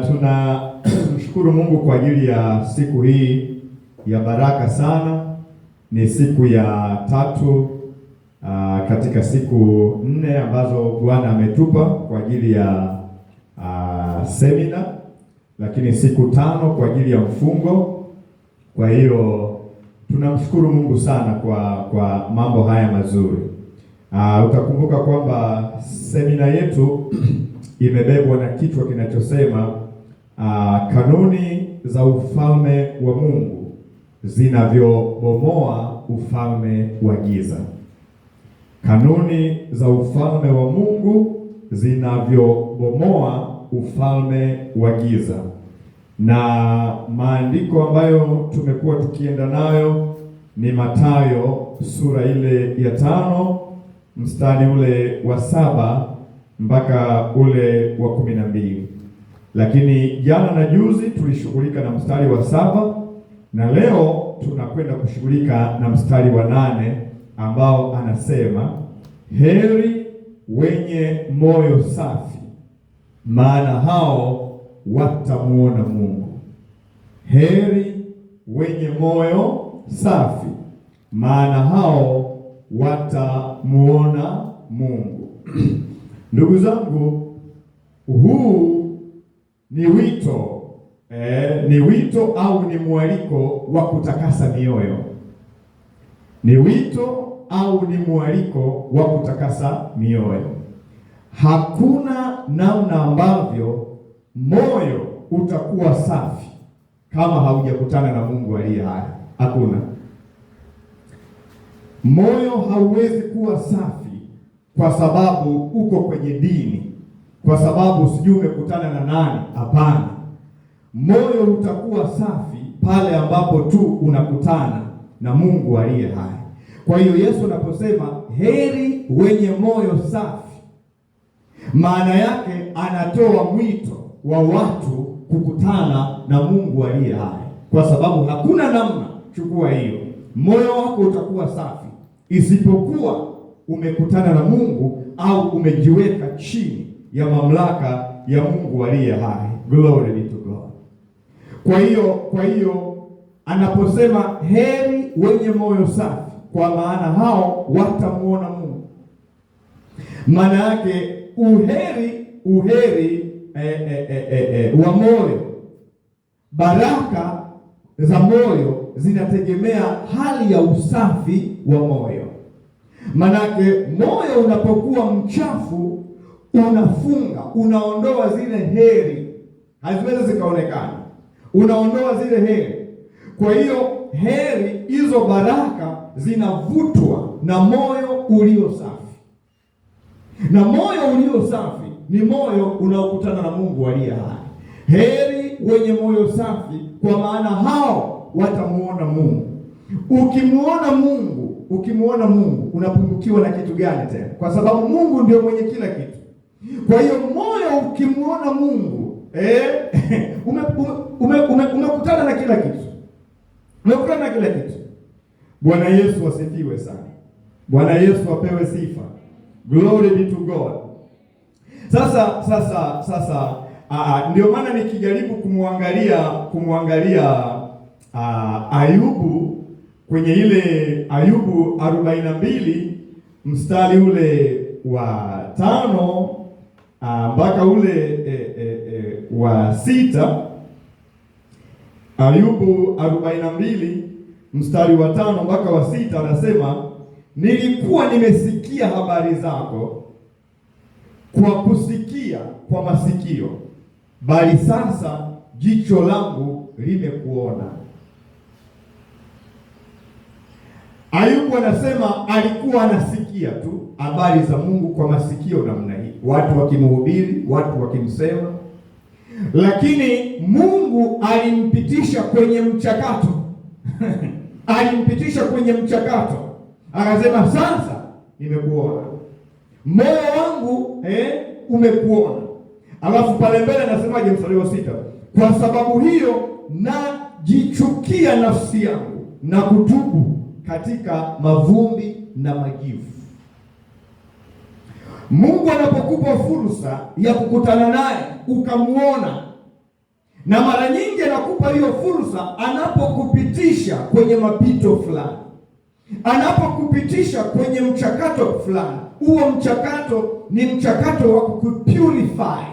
Tunamshukuru Mungu kwa ajili ya siku hii ya baraka sana. Ni siku ya tatu katika siku 4 ambazo Bwana ametupa kwa ajili ya semina, lakini siku 5 kwa ajili ya mfungo. Kwa hiyo tunamshukuru Mungu sana kwa mambo haya mazuri. Utakumbuka kwamba semina yetu imebebwa na kichwa kinachosema kanuni za ufalme wa Mungu zinavyobomoa ufalme wa giza. Kanuni za ufalme wa Mungu zinavyobomoa ufalme wa giza. Na maandiko ambayo tumekuwa tukienda nayo ni Mathayo sura ile ya 5 mstari ule wa 7 mpaka ule wa 12. Lakini jana na juzi tulishughulika na mstari wa 7 na leo tunakwenda kushughulika na mstari wa 8 ambao anasema, heri wenye moyo safi, maana hao watamuona Mungu. Heri wenye moyo safi, maana hao watamuona Mungu. Ndugu zangu, huu ni wito ni wito au ni mwaliko wa kutakasa mioyo. Ni wito au ni mwaliko wa kutakasa mioyo. Hakuna namna ambavyo moyo utakuwa safi kama haujakutana na Mungu aliye hai. Hakuna. Moyo hauwezi kuwa safi kwa sababu uko kwenye dini, kwa sababu sijui umekutana na nani. Hapana. Moyo utakuwa safi pale ambapo tu unakutana na Mungu aliye hai. Kwa hiyo Yesu anaposema heri wenye moyo safi, maana yake anatoa mwito wa watu kukutana na Mungu aliye hai, kwa sababu hakuna namna, chukua hiyo, moyo wako utakuwa safi isipokuwa umekutana na Mungu au umejiweka chini ya mamlaka ya Mungu aliye hai. Glory be to God. Kwa hiyo anaposema heri wenye moyo safi, kwa maana hao watamuona Mungu. Maana yake uheri wa moyo, baraka za moyo zinategemea hali ya usafi wa moyo. Manake moyo unapokuwa mchafu unafunga, unaondoa zile heri, haziwezi zikaonekana, unaondoa zile heri. Kwa hiyo heri hizo, baraka zinavutwa na moyo ulio safi, na moyo ulio safi ni moyo unaokutana na Mungu aliye hai. Heri wenye moyo safi, kwa maana hao watamuona Mungu. Ukimuona Mungu unapungukiwa na kitu gani tena? Kwa sababu Mungu ndio mwenye kila kitu. Kwa hiyo moyo ukimuona Mungu umekutana na kila kitu, umekutana na kila kitu. Bwana Yesu asifiwe sana. Bwana Yesu apewe sifa. Glory be to God. Sasa ndio maana nikijaribu kumwangalia Ayubu kwenye ile Ayubu 42 mstari ule wa 5 mpaka ule wa 6. Ayubu 42 mstari wa 5 mpaka wa 6 anasema, nilikuwa nimesikia habari zako kwa kusikia kwa masikio, bali sasa jicho langu limekuona. Ayubu anasema alikuwa anasikia tu habari za Mungu kwa masikio namna hii, watu wakimhubiri, watu wakimsema, lakini Mungu alimpitisha kwenye mchakato alimpitisha kwenye mchakato, akasema sasa nimekuona, moyo wangu umekuona. Alafu pale mbele anasemaje mstari wa 6? Kwa sababu hiyo najichukia nafsi yangu na kutubu katika mavumbi na majivu. Mungu anapokupa fursa ya kukutana naye ukamuona, na mara nyingi anakupa hiyo fursa anapokupitisha kwenye mapito fulani, anapokupitisha kwenye mchakato fulani. Huo mchakato ni mchakato wa kukupurify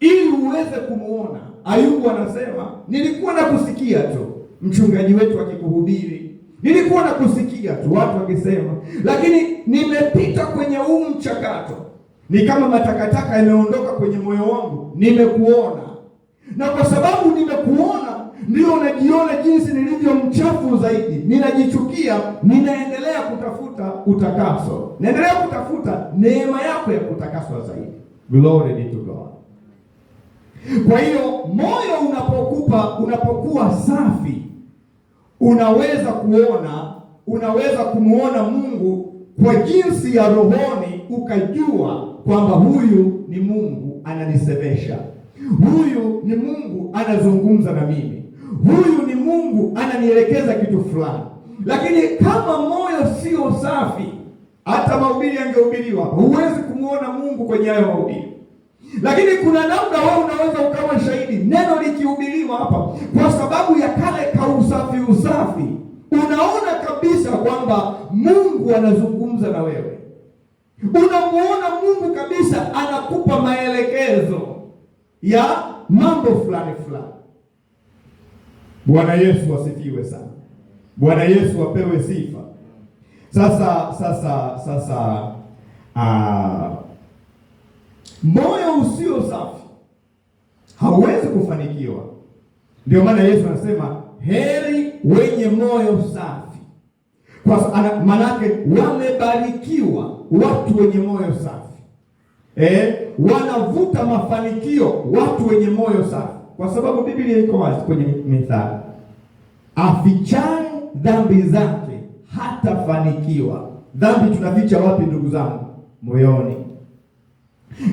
ili uweze kumuona. Ayubu anasema, nilikuwa nakusikia tu mchungaji wetu akikuhubiri, nilikuwa nakusikia tu watu wakisema, lakini nimepita kwenye huu mchakato, ni kama matakataka yameondoka kwenye moyo wangu, nimekuona. Na kwa sababu nimekuona, ndio najiona jinsi nilivyo mchafu zaidi, ninajichukia, ninaendelea kutafuta utakaso, naendelea kutafuta neema yako ya kutakaswa zaidi. Glory be to God. Kwa hiyo moyo unapokuwa safi, unaweza kumuona Mungu kwa jinsi ya rohoni, ukajua kwamba huyu ni Mungu ananisemesha, huyu ni Mungu anazungumza na mimi, huyu ni Mungu ananielekeza kitu fulani. Lakini kama moyo sio safi, hata mahubiri yangehubiriwa, huwezi kumuona Mungu kwenye hayo mahubiri. Lakini kuna namna wewe unaweza ukawa shahidi, neno likihubiriwa hapa, kwa sababu ya kale ka usafi, unaona kabisa kwamba Mungu anazungumza na wewe, unamuona Mungu kabisa anakupa maelekezo ya mambo fulani fulani. Bwana Yesu asifiwe sana. Bwana Yesu apewe sifa. Sasa moyo usio safi hauwezi kufanikiwa. Ndio maana Yesu anasema heri wenye moyo safi, kwa manake wamebarikiwa watu wenye moyo safi. Wanavuta mafanikio watu wenye moyo safi, kwa sababu Biblia iko wazi kwenye Mithali, afichaye dhambi zake hatafanikiwa. Dhambi tunaficha wapi ndugu zangu? Moyoni.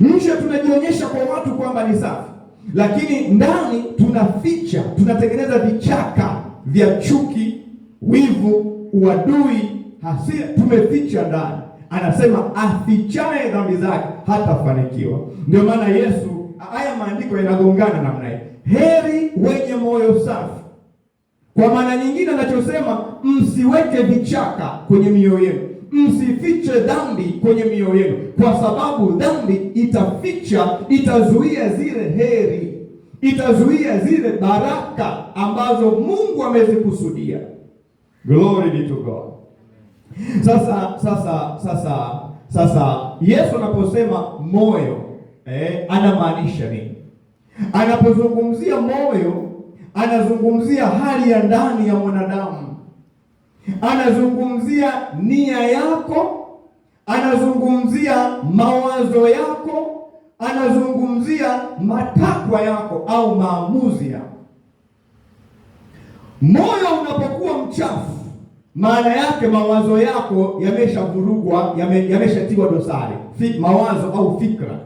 Nje tunajionyesha kwa watu kwamba ni safi, lakini ndani tunaficha, tunatengeneza vichaka vya chuki, wivu, uadui, hasira, tumeficha ndani. Anasema afichaye dhambi zake hatafanikiwa. Ndio maana Yesu, haya maandiko yanagongana namna hii, heri wenye moyo safi. Kwa maana nyingine anachosema, msiweke vichaka kwenye mioyo yenu, msifiche dhambi kwenye mioyo yenu, kwa sababu dhambi itaficha, itazuia zile heri, itazuia zile baraka ambazo Mungu amezikusudia. Glory be to God. Sasa Yesu anaposema moyo, anamaanisha nini? Anapozungumzia moyo, anazungumzia hali ya ndani ya mwanadamu, anazungumzia nia yako, anazungumzia mawazo yako, anazungumzia matakwa yako au maamuzi yako. Moyo unapokuwa mchafu, maana yake mawazo yako yameshavurugwa, yameshatiwa dosari, mawazo au fikra.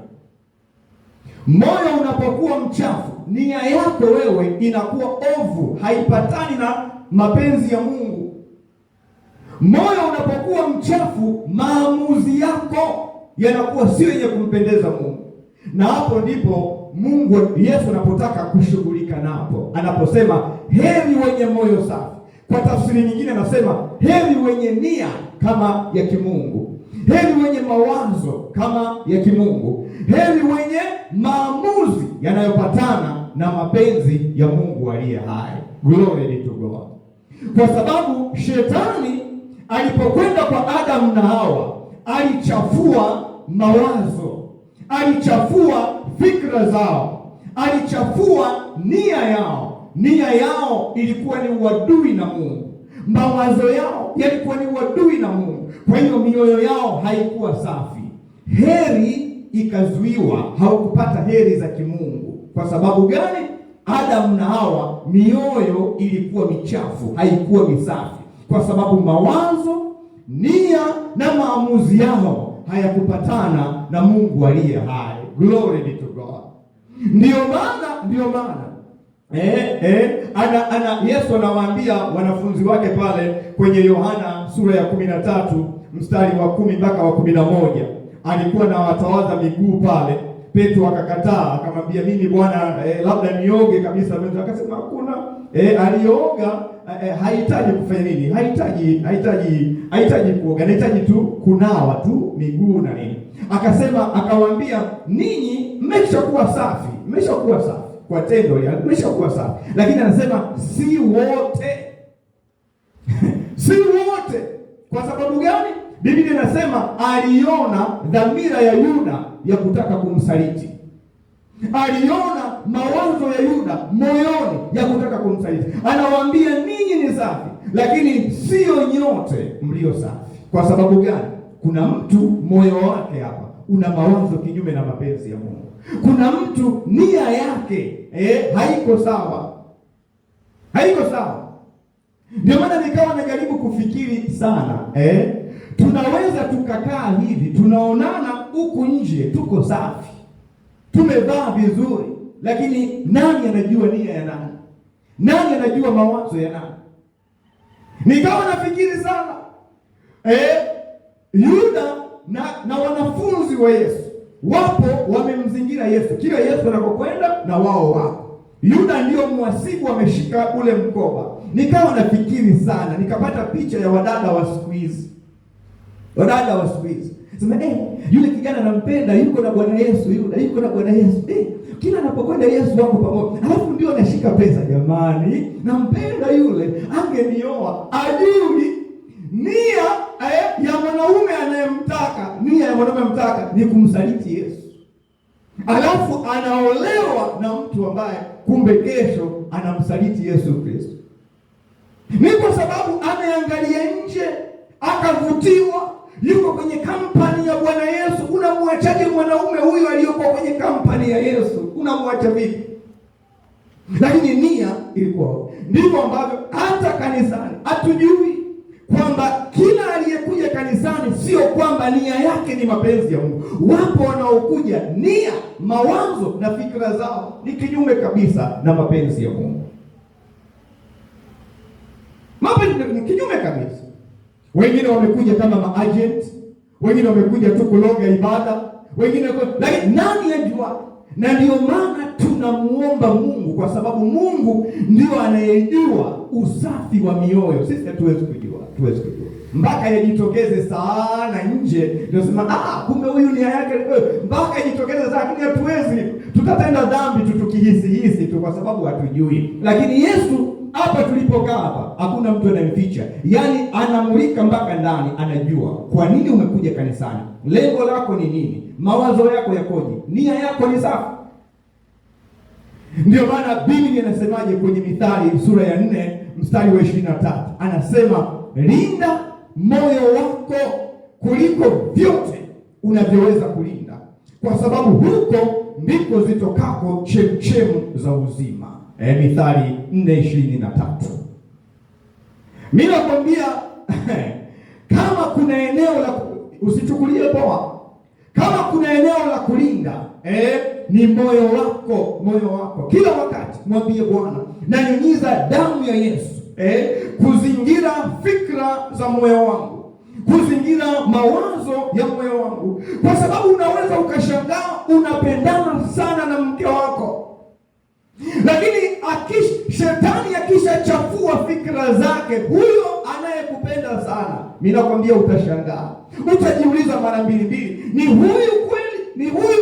Moyo unapokuwa mchafu, nia yako wewe inakuwa ovu, haipatani na mapenzi ya Mungu. Moyo unapokuwa mchafu, maamuzi yako yanakuwa sio yenye kumpendeza Mungu. Na hapo ndipo Mungu, Yesu anapotaka kushughulika napo, anaposema heri wenye moyo safi. Kwa tafsiri nyingine anasema heri wenye nia kama ya kimungu, heri wenye mawazo kama ya kimungu, heri wenye maamuzi yanayopatana na mapenzi ya Mungu aliye hai. Glory be to God. Kwa sababu shetani alipokwenda kwa Adamu na Hawa, alichafua mawazo, alichafua fikra zao, alichafua nia yao. Nia yao ilikuwa ni uadui na Mungu, mawazo yao yalikuwa ni uadui na Mungu. Kwa hiyo mioyo yao haikuwa safi, heri ikazuiwa, hawakupata heri za kimungu. Kwa sababu gani? Adamu na Hawa mioyo ilikuwa michafu, haikuwa misafi, kwa sababu mawazo, nia na maamuzi yao hayakupatana na Mungu aliye hai. Glory be to God. Ndio maana Yesu anawaambia wanafunzi wake pale kwenye Yohana sura ya 13 mstari wa 10 mpaka wa 11, alikuwa na watawaza miguu pale. Petro akakataa, akamwambia mimi Bwana, labda nioge kabisa. Petro akasema hakuna. Alioga, hahitaji kufanya nini? Hahitaji kuoga, anahitaji tu kunawa tu miguu na nini. Akawaambia ninyi mmeshakuwa safi, kwa tendo mmeshakuwa safi. Lakini anasema si wote. Si wote. Kwa sababu gani? Biblia inasema aliona dhamira ya Yuda ya kutaka kumsaliti. Aliona mawazo ya Yuda moyoni ya kutaka kumsaliti. Anawaambia ninyi ni safi, lakini sio nyote mlio safi. Kwa sababu gani? Kuna mtu moyo wake hapa una mawazo kinyume na mapenzi ya Mungu. Kuna mtu nia yake haiko sawa. Ndio maana nikawa najaribu kufikiri sana. Tunaweza tukakaa hivi, tunaonana huku nje tuko safi, tumevaa vizuri, lakini nani anajua nia ya nani? Nani anajua mawazo ya nani? Nikawa nafikiri sana. Yuda na wanafunzi wa Yesu wapo wamemzingira Yesu, kila Yesu anakokwenda na wao wapo. Yuda ndio mhasibu, ameshika ule mkoba. Nikawa nafikiri sana, nikapata picha ya wadada wa siku hizi. Sema yule kijana nampenda, yuko na Bwana Yesu, yuko na Bwana Yesu. Kila anapokwenda Yesu wako pamoja. Alafu ndio anashika pesa, jamani, nampenda yule, angenioa. Ajui nia ya mwanaume anayemtaka, nia ya mwanaume mtaka ni kumsaliti Yesu. Alafu anaolewa na mtu ambaye kumbe kesho anamsaliti Yesu Kristo. Ni kwa sababu ameangalia nje, akavutiwa, yuko kwenye kampani ya Bwana Yesu. Unamwachaje mwanaume huyu aliyoko kwenye kampani ya Yesu? Unamwacha vipi? Lakini nia ilikuwa. Ndivyo ambavyo hata kanisani hatujui kwamba kila aliyekuja kanisani sio kwamba nia yake ni mapenzi ya Mungu. Wapo wanaokuja nia, mawazo na fikra zao ni kinyume kabisa na mapenzi ya Mungu. Mapenzi ni kinyume kabisa. Wengine wamekuja kama maagent, wengine wamekuja tu kuloga ibada, wengine lakini nani ajua? Na ndio maana tunamuomba Mungu, kwa sababu Mungu ndio anayejua usafi wa mioyo. Sisi hatuwezi kujua. Mpaka yajitokeze sana nje ndio sema kumbe huyu nia yake, mpaka yajitokeze sana, lakini hatuwezi. Tutatenda dhambi tu tukihisi tu, kwa sababu hatujui. Lakini Yesu hapa tulipokaa hapa, hakuna mtu anayemficha. Yaani anamulika mpaka ndani, anajua kwa nini umekuja kanisani, lengo lako ni nini, mawazo yako yakoje, nia yako ni safi. Ndio maana Biblia inasemaje kwenye Mithali sura ya 4 mstari wa 23, anasema linda moyo wako kuliko vyote unavyoweza kulinda, kwa sababu huko ndiko zitokako chemchemu za uzima. Mithali 4:23. Mimi nakwambia kama kuna eneo la usichukulie poa, kama kuna eneo la kulinda ni moyo wako. Kila wakati mwambie Bwana, nanyunyiza damu ya Yesu kuzingira fikra za moyo wangu, kuzingira mawazo ya moyo wangu, kwa sababu unaweza ukashangaa unapendana sana na mke wako, lakini shetani akishachafua fikra zake, huyo anayekupenda sana, mimi nakwambia utashangaa, utajiuliza mara mbili, ni huyu kweli? Ni huyu?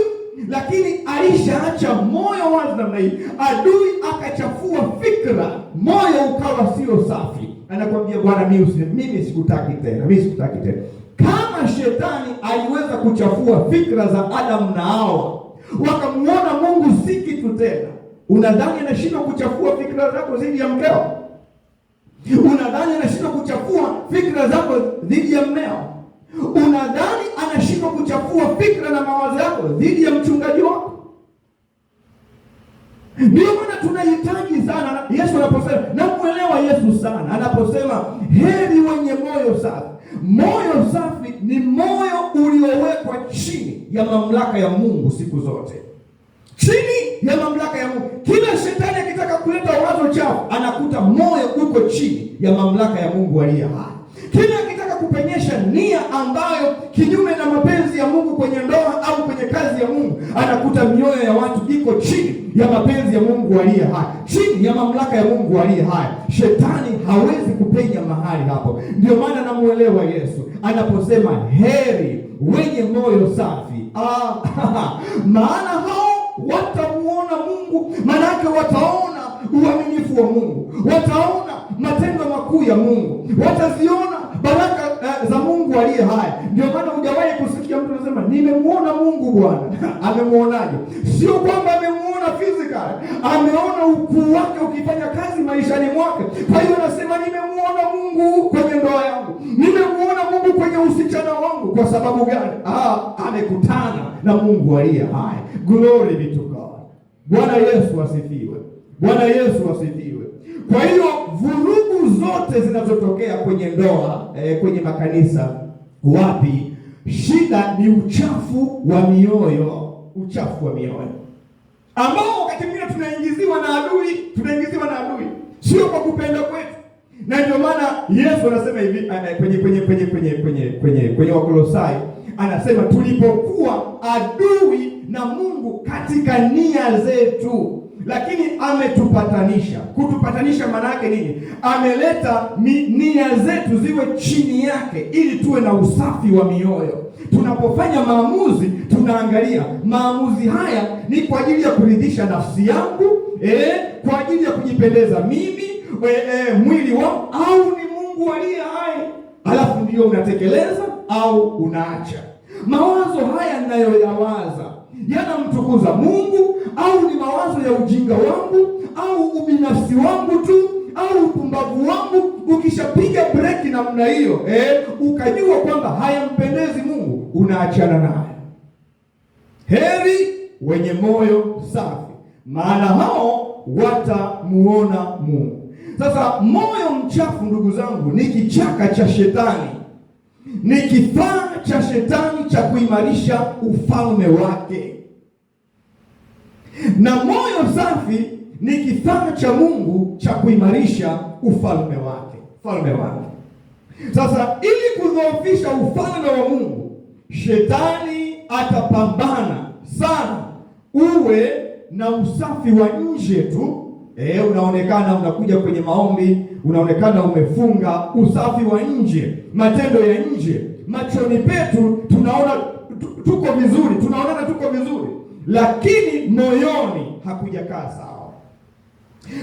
Lakini alishaacha moyo wazi namna hii, adui akachafua fikra, moyo ukawa sio safi. Anakwambia Bwana, mimi sikutaki tena. Kama shetani aliweza kuchafua fikra za Adamu na Hawa, wakamuona Mungu si kitu tena, unadhani anashindwa kuchafua fikra zako dhidi ya mkeo? Unadhani anashindwa kuchafua fikra zako dhidi ya mmeo? Unadhani anashindwa kuchafua fikra na mawazo yako dhidi ya mchungaji wako? Ndio maana tunahitaji sana Yesu anaposema, namuelewa Yesu sana anaposema heri wenye moyo safi. Moyo safi ni moyo uliowekwa chini ya mamlaka ya Mungu siku zote. Chini ya mamlaka ya Mungu. Kila shetani akitaka kuleta wazo chafu, anakuta moyo uko chini ya mamlaka ya Mungu aliye hai. Kila akitaka kupenyesha nia ambayo kinyume na mapenzi ya Mungu kwenye ndoa au kwenye kazi ya Mungu, anakuta mioyo ya watu iko chini ya mapenzi ya Mungu aliye hai, chini ya mamlaka ya Mungu aliye hai. Shetani hawezi kupenya mahali hapo. Ndio maana namuelewa Yesu anaposema heri wenye moyo safi, maana hao watamuona Mungu. Maana yake wataona uaminifu wa Mungu, wataona matendo makuu ya Mungu, wataziona baraka za Mungu aliye hai. Ndio maana hujawahi kusikia mtu anasema nimemuona Mungu. Bwana amemuonaje? Sio kwamba amemuona physical, ameona ukuu wake ukifanya kazi maishani mwake. Kwa hiyo anasema nimemuona Mungu kwenye ndoa yangu, nimemuona Mungu kwenye usichana wangu. Kwa sababu gani? Amekutana na Mungu aliye hai. Glory be to God. Bwana Yesu asifiwe. Bwana Yesu asifiwe. Kwa hiyo vurugu zote zinazotokea kwenye ndoa, kwenye makanisa, wapi? Shida ni uchafu wa mioyo, uchafu wa mioyo ambao wakati mwingine tunaingiziwa na adui, sio kwa kupenda kwetu. Na ndio maana Yesu anasema hivi kwenye Wakolosai, anasema tulipokuwa adui na Mungu katika nia zetu, lakini ametupatanisha. Kutupatanisha maana yake nini? Ameleta nia zetu ziwe chini yake ili tuwe na usafi wa mioyo. Tunapofanya maamuzi, tunaangalia maamuzi haya ni kwa ajili ya kuridhisha nafsi yangu, kwa ajili ya kujipendeza mimi, mwili wangu, au ni Mungu aliye hai? Alafu ndio unatekeleza au unaacha. Mawazo haya ninayoyawaza yanamtukuza Mungu au ni mawazo ya ujinga wangu au ubinafsi wangu tu au upumbavu wangu? Ukishapiga breki namna hiyo, ukajua kwamba hayampendezi Mungu, unaachana naye. Heri wenye moyo safi, maana hao watamuona Mungu. Sasa moyo mchafu, ndugu zangu, ni kichaka cha shetani, ni kifaa cha shetani cha kuimarisha ufalme wake, na moyo safi ni kifaa cha Mungu cha kuimarisha ufalme wake. Sasa ili kudhoofisha ufalme wa Mungu, shetani atapambana sana uwe na usafi wa nje tu. Unaonekana unakuja kwenye maombi, unaonekana umefunga, usafi wa nje, matendo ya nje, machoni petu tunaona tuko vizuri, tunaonana tuko vizuri, lakini moyoni hakujakaa sawa.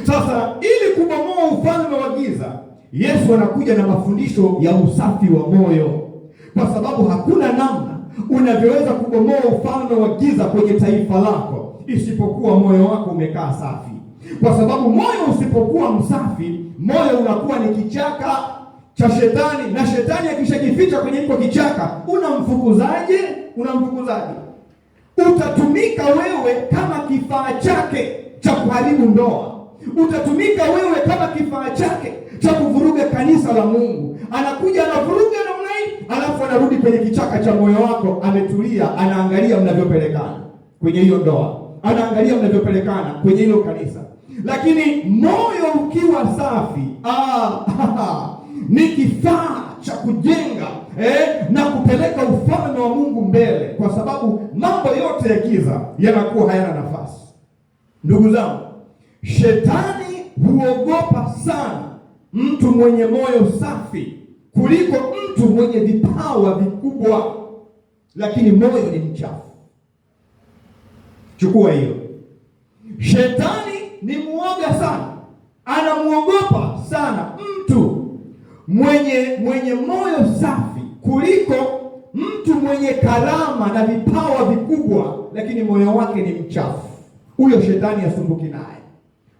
Sasa ili kubomoa ufalme wa giza, Yesu anakuja na mafundisho ya usafi wa moyo, kwa sababu hakuna namna unavyoweza kubomoa ufalme wa giza kwenye taifa lako isipokuwa moyo wako umekaa safi. Kwa sababu moyo usipokuwa msafi, moyo unakuwa ni kichaka cha shetani, na shetani akishajificha kwenye hiko kichaka, unamfukuzaje? Utatumika wewe kama kifaa chake cha kuharibu ndoa, utatumika wewe kama kifaa chake cha kuvuruga kanisa la Mungu. Anakuja anavuruga namna hii, alafu anarudi kwenye kichaka cha moyo wako, ametulia, anaangalia mnavyopelekana kwenye hiyo ndoa, anaangalia mnavyopelekana kwenye hilo kanisa. Lakini moyo ukiwa safi, ni kifaa cha kujenga na kupeleka ufalme wa Mungu mbele, kwa sababu mambo yote ya giza yanakuwa hayana nafasi. Ndugu zangu, shetani huogopa sana mtu mwenye moyo safi kuliko mtu mwenye vipawa vikubwa, lakini moyo ni mchafu. Chukua hiyo. Shetani ni muoga sana, anamuogopa sana mtu mwenye moyo safi kuliko mtu mwenye karama na vipawa vikubwa, lakini moyo wake ni mchafu. Huyo shetani asumbuki naye,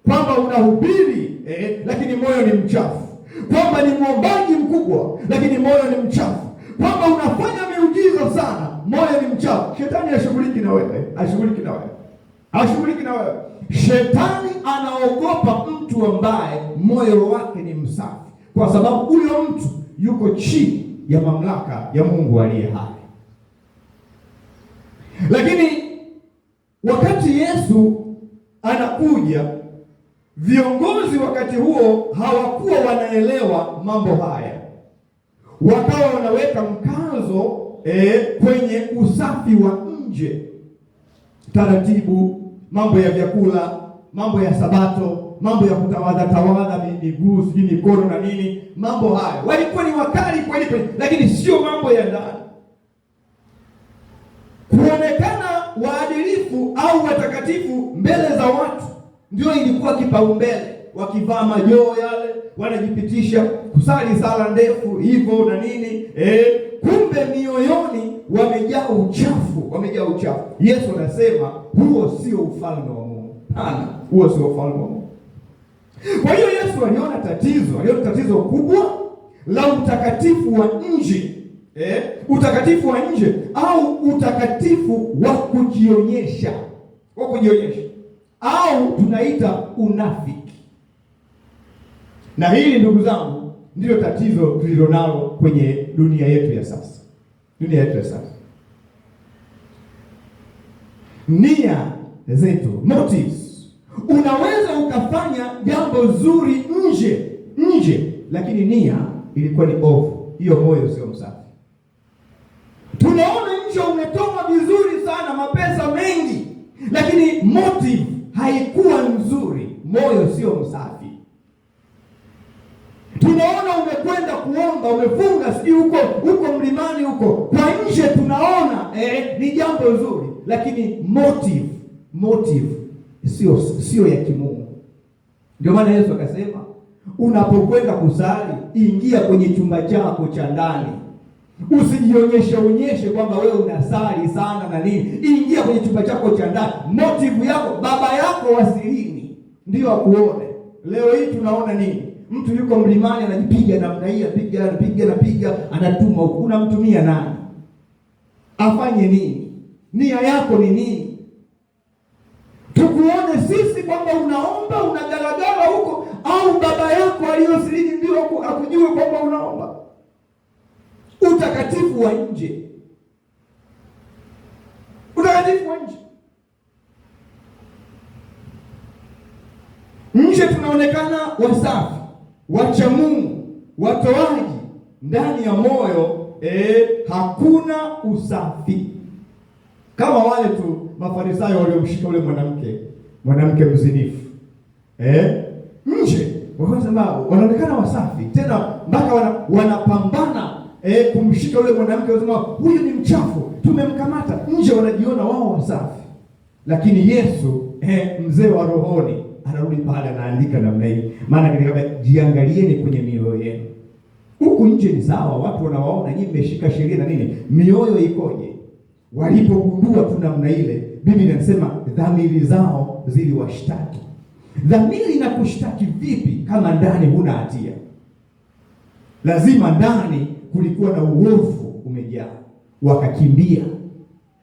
kwamba unahubiri lakini moyo ni mchafu, kwamba ni mwombaji mkubwa lakini moyo ni mchafu, kwamba unafanya miujiza sana, moyo ni mchafu. Shetani hashughuliki na wewe. Shetani anaogopa mtu ambaye moyo wake ni msafi, kwa sababu huyo mtu yuko chini ya mamlaka ya Mungu aliye hai. Lakini wakati Yesu anakuja, viongozi wakati huo hawakuwa wanaelewa mambo haya. wakawa wanaweka mkazo kwenye usafi wa nje, taratibu, mambo ya vyakula, mambo ya Sabato, mambo ya kutawadha miguu, sijui mikono na nini, mambo hayo walikuwa ni wakali kweli kweli, lakini sio mambo ya ndani. Kuonekana waadilifu au watakatifu mbele za watu ndio ilikuwa kipaumbele. Wakivaa majoho yale, wanajipitisha kusali sala ndefu hivyo na nini, kumbe mioyoni wamejaa uchafu, wamejaa uchafu. Yesu anasema huo sio ufalme wa Mungu. Hana, huo sio ufalme wa Mungu. Kwa hiyo Yesu aliona tatizo kubwa la utakatifu wa nje, utakatifu wa nje au utakatifu wa kujionyesha, au tunaita unafiki. Na hili ndugu zangu ndilo tatizo tulilonalo kwenye dunia yetu ya sasa. Nia zetu, motives. Unaweza ukafanya jambo zuri nje, lakini nia ilikuwa ni ovu. Hiyo moyo sio msafi. Tunaona nje umetoa vizuri sana, mapesa mengi, lakini motive haikuwa nzuri, moyo sio msafi. Tunaona umekwenda kuomba, umefunga sijui huko mlimani huko, kwa nje tunaona ni jambo zuri, lakini motive sio ya kimungu. Ndio maana Yesu akasema unapokwenda kusali, ingia kwenye chumba chako cha ndani, usijionyeshe kwamba wewe unasali sana na nini. Ingia kwenye chumba chako cha ndani, motive yako, baba yako wasilini ndio akuone. Leo hii tunaona nini? Mtu yuko mlimani anajipiga namna hii, anapiga, anatuma. Unamtumia nani? Afanye nini? Nia yako ni nini? Tukuone sisi kwamba unaomba, unagaragara huko, au baba yako aliyosilini ndio akujue kwamba unaomba? Utakatifu wa nje. Nje tunaonekana wasafi, wacha Mungu, watoaji, ndani ya moyo hakuna usafi. Kama wale tu Mafarisayo waliomshika ule mwanamke mzinifu. Nje wanaonekana wasafi, tena mpaka wanapambana kumshika ule mwanamke, wanasema huyu ni mchafu, tumemkamata. Nje wanajiona wao wasafi, lakini Yesu mzee wa rohoni anarudi pale, anaandika namna hii, maana katika jiangalieni kwenye mioyo yenu. Huku nje ni sawa, watu wanawaona nyinyi mmeshika sheria na nini, mioyo ikoje? Walipogundua tu namna ile, Biblia inasema dhamiri zao ziliwashtaki. Dhamiri inakushtaki vipi kama ndani huna hatia? Lazima ndani kulikuwa na uovu umejaa. Wakakimbia,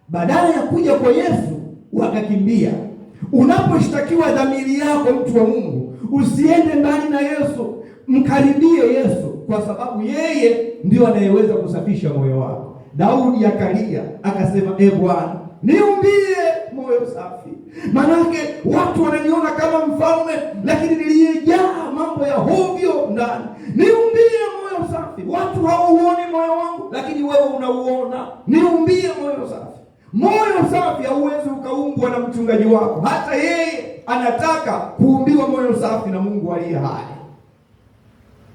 badala ya kuja kwa Yesu wakakimbia. Unaposhtakiwa dhamiri yako, mtu wa Mungu, usiende mbali na Yesu, mkaribie Yesu, kwa sababu yeye ndio anayeweza kusafisha moyo wako. Daudi akalia akasema, Bwana, niumbie moyo safi. Manake watu wananiona kama mfalme, lakini niliyejaa mambo ya hovyo ndani. Niumbie moyo safi. Watu hawauoni moyo wangu, lakini wewe unauona. Niumbie moyo safi. Moyo safi hauwezi ukaumbwa na mchungaji wako. Hata yeye anataka kuumbiwa moyo safi na Mungu aliye hai.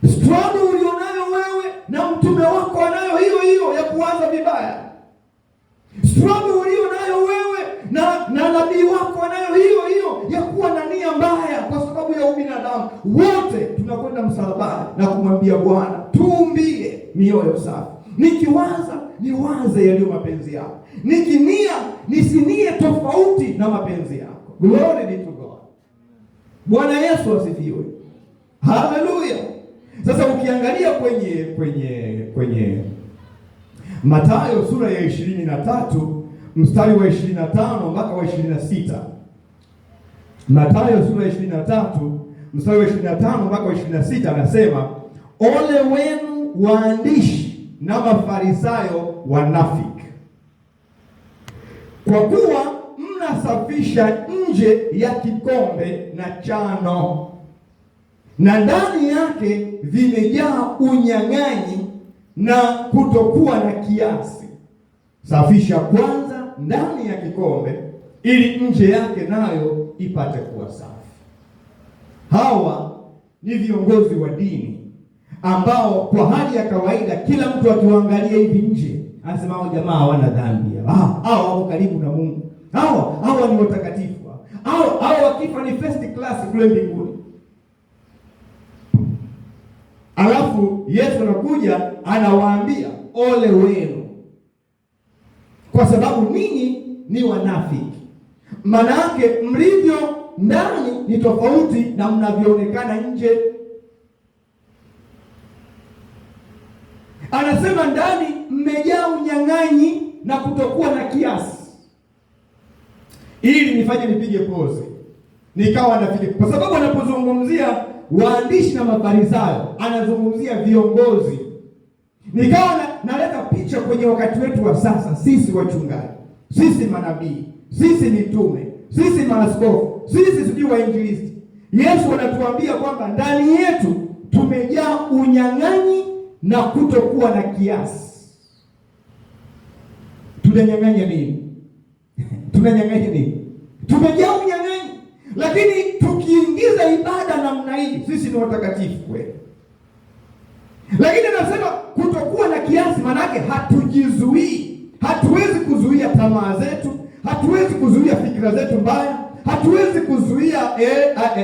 Struggle ulionayo wewe na mtume wako anayo hiyo ya kuanza vibaya. Struggle ulionayo wewe na nabii wako anayo hiyo ya kuwa na nia mbaya kwa sababu ya ubinadamu. Wote tunakwenda msalabani na kumwambia Bwana, tuumbie mioyo safi. Niwaze yaliyo mapenzi yako. Nikinia nisinie tofauti na mapenzi yako. Glory be to God. Bwana Yesu asifiwe. Haleluya. Sasa ukiangalia kwenye Mathayo sura ya 23 mstari wa 25 mpaka wa 26. Mathayo sura ya 23 mstari wa 25 mpaka wa 26 anasema, ole wenu waandishi na Mafarisayo wanafiki, kwa kuwa mnasafisha nje ya kikombe na chano, na ndani yake vimejaa unyang'anyi na kutokuwa na kiasi. Safisha kwanza ndani ya kikombe, ili nje yake nayo ipate kuwa safi. Hawa ni viongozi wa dini ambao kwa hali ya kawaida kila mtu akiwaangalia hivi nje anasema hao jamaa hawana dhambi, hao wako karibu na Mungu, hao ni watakatifu, hao wakifa ni first class kule mbinguni. Alafu Yesu anakuja anawaambia ole wenu, kwa sababu ninyi ni wanafiki. Maana yake mlivyo ndani ni tofauti na mnavyoonekana nje. Anasema ndani mmejaa unyang'anyi na kutokuwa na kiasi. Ili nifanye nipige pose, nikawa nafikiri, kwa sababu anapozungumzia waandishi na Mafarisayo anazungumzia viongozi. Nikawa naleta picha kwenye wakati wetu wa sasa, sisi wachungaji, sisi manabii, sisi mitume, sisi maaskofu, sisi sijui wainjilisti. Yesu anatuambia kwamba ndani yetu tumejaa unyang'anyi na kutokuwa na kiasi. Tunanyang'anya nini? Tunanyang'anya nini? Tumejaa unyang'anyi, lakini tukiingiza ibada namna hii sisi ni watakatifu kweli. Lakini anasema kutokuwa na kiasi, manake hatujizuii. Hatuwezi kuzuia tamaa zetu, hatuwezi kuzuia fikra zetu mbaya, hatuwezi kuzuia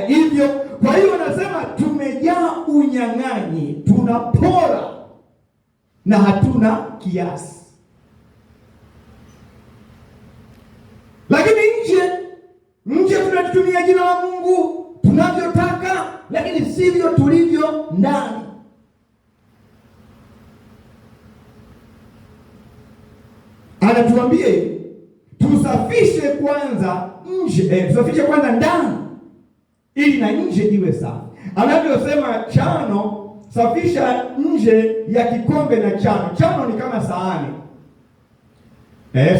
hivyo. Kwa hiyo anasema tumejaa unyang'anyi, tunapora na hatuna kiasi. Lakini nje tunatumia jina la Mungu tunavyotaka, lakini sivyo tulivyo ndani. Anatuambia tusafishe kwanza nje, tusafishe kwanza ndani ili na nje iwe safi. Anavyosema chano, safisha nje ya kikombe na chano. Chano ni kama sahani.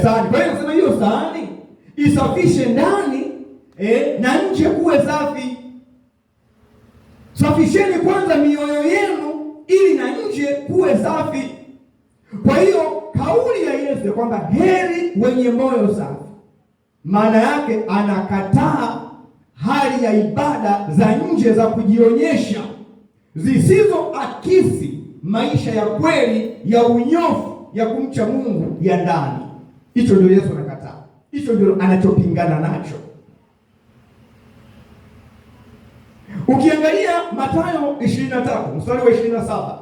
Sahani. Kwa hiyo anasema hiyo sahani isafishe ndani na nje kuwe safi. Safisheni kwanza mioyo yenu ili na nje kuwe safi. Kwa hiyo kauli ya Yesu kwamba heri wenye moyo safi, maana yake anakataa hali ya ibada za nje za kujionyesha zisizoakisi maisha ya kweli ya unyofu ya kumcha Mungu ya ndani. Hicho ndio Yesu anakataa. Hicho ndio anachopingana nacho. Ukiangalia Mathayo 23 mstari wa 27,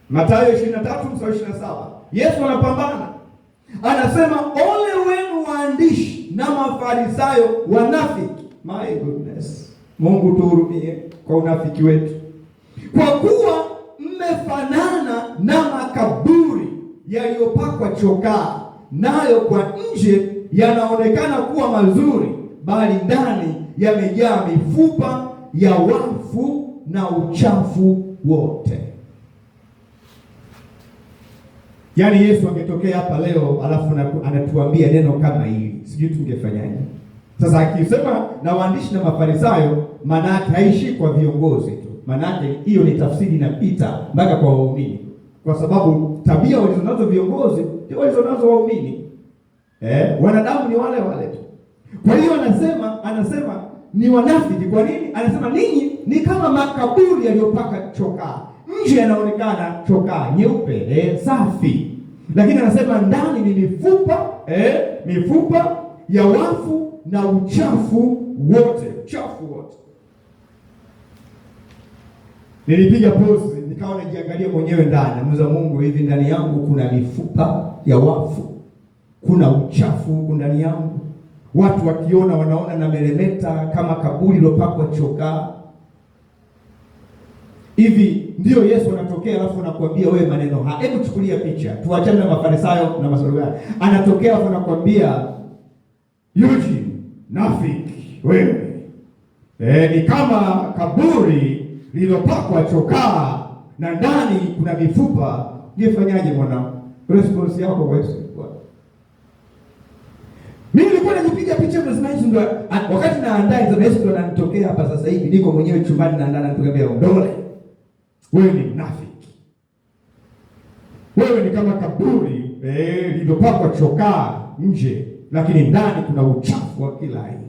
Mathayo 23 mstari wa 27, Yesu anapambana. Anasema ole wenu waandishi na Mafarisayo wanafiki. My goodness. Mungu tuhurumie kwa unafiki wetu. Kwa kuwa mmefanana na makaburi yaliyopakwa chokaa, nayo kwa nje yanaonekana kuwa mazuri, bali ndani yamejaa mifupa ya wafu na uchafu wote. Yaani Yesu angetokea hapa leo alafu anatuambia neno kama hili, sijui tungefanyaje? Sasa akisema na waandishi na Mafarisayo, maana yake haishi kwa viongozi tu. Maana yake hiyo ni tafsiri inapita mpaka kwa waumini. Kwa sababu tabia walizonazo viongozi ndio walizonazo waumini. Wanadamu ni wale wale tu. Kwa hiyo anasema ni wanafiki. Kwa nini? Anasema ninyi ni kama makaburi yaliyopaka chokaa. Nje yanaonekana chokaa nyeupe, safi. Lakini anasema ndani ni mifupa ya wafu na uchafu wote. Nilipiga pause nikawa najiangalia mwenyewe ndani. Namuuliza Mungu, hivi ndani yangu kuna mifupa ya wafu? Kuna uchafu huko ndani yangu? Watu wakiona wanaona na meremeta kama kaburi lilopakwa chokaa. Hivi ndio Yesu anatokea alafu anakuambia wewe maneno haya. Hebu chukulia picha. Tuachane na Mafarisayo na Masadukayo. Anatokea alafu anakuambia Eugene, nafiki wewe. Ni kama kaburi lilopakwa chokaa na ndani kuna mifupa. Ungefanyaje mwanangu? Response yako kwa Yesu. Mimi nilikuwa najipiga picha kwa Yesu ndio wakati naandaa hizo Yesu ndio ananitokea hapa sasa hivi. Niko mwenyewe chumbani naandaa, anatokea ondole. Wewe ni mnafiki. Wewe ni kama kaburi lililopakwa chokaa nje, lakini ndani kuna uchafu wa kila aina.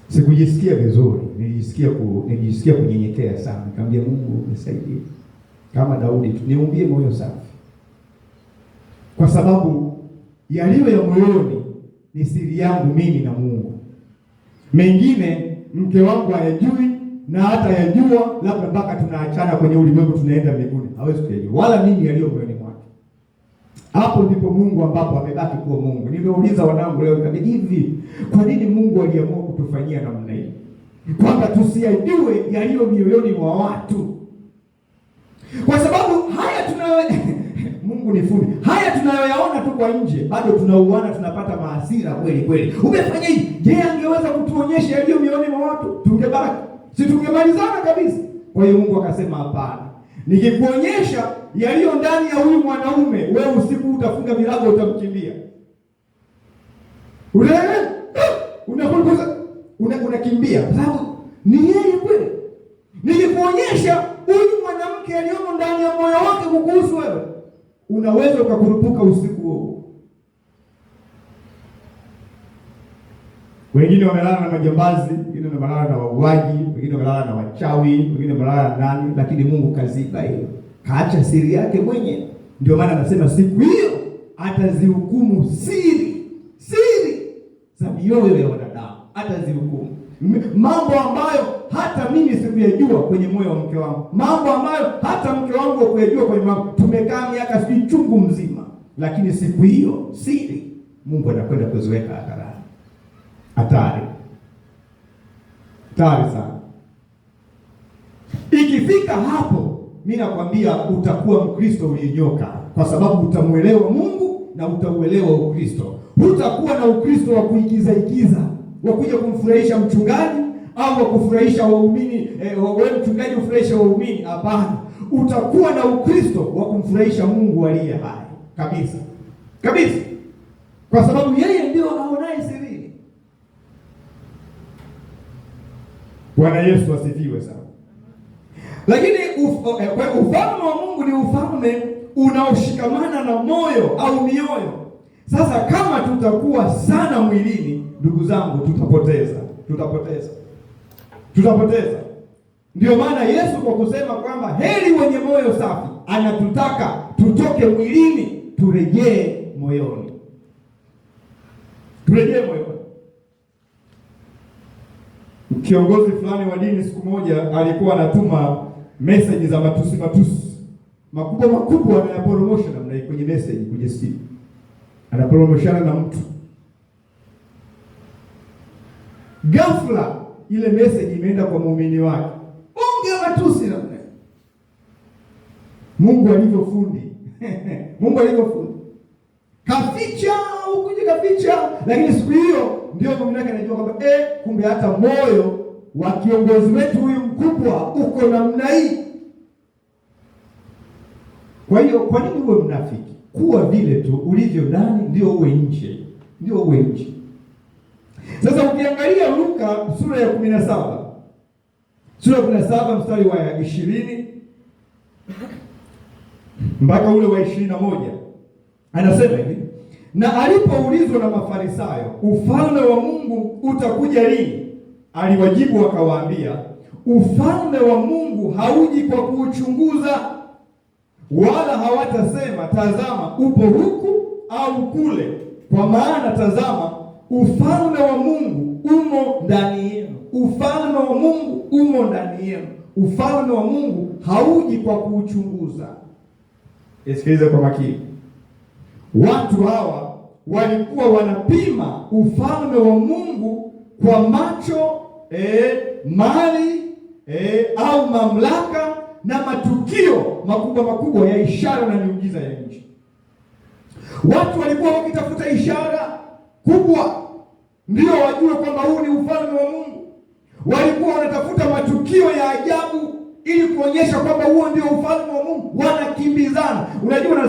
Sikujisikia vizuri, nilijisikia kunyenyekea sana. Nikamwambia Mungu, nisaidie kama Daudi tu, niumbie moyo safi, kwa sababu yaliyo ya moyoni ni siri yangu mimi na Mungu. Mengine mke wangu hayajui, na hata yajua labda mpaka tunaachana kwenye ulimwengu tunaenda mbinguni, hawezi kujua, wala mimi yaliyo moyoni mwake. Hapo ndipo Mungu ambapo amebaki kuwa Mungu. Nimeuliza wanangu leo nikamwambia, hivi kwa nini Mungu aliamua kutufanyia namna hii, kwamba tusiyajue yaliyo mioyoni mwa watu? Kwa sababu haya tunayo Mungu ni fundi. Haya tunayoyaona tu kwa nje, bado tunauana, tunapata mahasira kweli kweli. Umefanya hivi. Je, angeweza kutuonyesha yaliyo mioyoni mwa watu? Tungebaki, si tungemalizana kabisa. Kwa hiyo Mungu akasema hapana, nikikuonyesha yaliyo ndani ya huyu mwanaume, wewe usiku utafunga milango, utamkimbia. Unakimbia kwa sababu ni yeye kweli. Nikikuonyesha huyu mwanamke aliyomo ndani ya moyo wake kukuhusu wewe, unaweza ukakurupuka usiku huo. Wengine wamelala na majambazi, wengine wamelala na wauaji, wengine wamelala na wachawi, wengine wamelala na nani, lakini Mungu kaziba hiyo. Kaacha siri yake mwenyewe. Ndio maana anasema siku hiyo atazihukumu siri za mioyo ya wanadamu. Atazihukumu mambo ambayo hata mimi sikuyajua kwenye moyo wa mke wangu, mambo ambayo hata mke wangu hakuyajua kwenye moyo wangu. Tumekaa miaka sijui chungu mzima, lakini siku hiyo siri Mungu anakwenda kuziweka hadharani. Hatari sana. Ikifika hapo, mimi nakwambia utakuwa Mkristo ulinyoka, kwa sababu utamuelewa Mungu na utauelewa Ukristo. Hutakuwa na Ukristo wa kuigiza wa kuja kumfurahisha mchungaji au wa kufurahisha waumini, wewe mchungaji ufurahisha waumini. Hapana, utakuwa na Ukristo wa kumfurahisha Mungu aliye hai kabisa, kwa sababu yeye ndio aonaye sirini. Bwana Yesu asifiwe sana. Lakini ufalme wa Mungu ni ufalme unaoshikamana na moyo au mioyo. Sasa kama tutakuwa sana mwilini, ndugu zangu, tutapoteza. Ndio maana Yesu kwa kusema kwamba heri wenye moyo safi, anatutaka tutoke mwilini turejee moyoni. Kiongozi fulani wa dini siku moja alikuwa anatuma message za matusi makubwa anayaporomosha namna hii kwenye message, kwenye simu. Anapromoshana na mtu. Ghafla ile message imeenda kwa muumini wake. Ongea matusi namna hii. Mungu alivyofundi. Kaficha, lakini siku hiyo ndio muumini wake anajua kwamba kumbe hata moyo wa kiongozi wetu huyu mkubwa uko namna hii. Kwa hiyo kwa nini uwe mnafiki? Kuwa vile tu ulivyo ndani ndio uwe nje. Sasa ukiangalia Luka sura ya 17 mstari wa 20 mpaka ule wa 21, anasema hivi: na alipoulizwa na Mafarisayo, ufalme wa Mungu utakuja lini? Aliwajibu akawaambia, ufalme wa Mungu hauji kwa kuuchunguza, wala hawatasema tazama upo huku au kule, kwa maana tazama ufalme wa Mungu umo ndani yenu. Ufalme wa Mungu umo ndani yenu. Ufalme wa Mungu hauji kwa kuuchunguza. Sikiliza kwa makini. Watu hawa walikuwa wanapima ufalme wa Mungu kwa macho, mali, au mamlaka na matukio makubwa ya ishara na miujiza ya nchi. Watu walikuwa wakitafuta ishara kubwa ndio wajue kwamba huu ni ufalme wa Mungu. Walikuwa wanatafuta matukio ya ajabu ili kuonyesha kwamba huo ndio ufalme wa Mungu. Wanakimbizana. Unajua,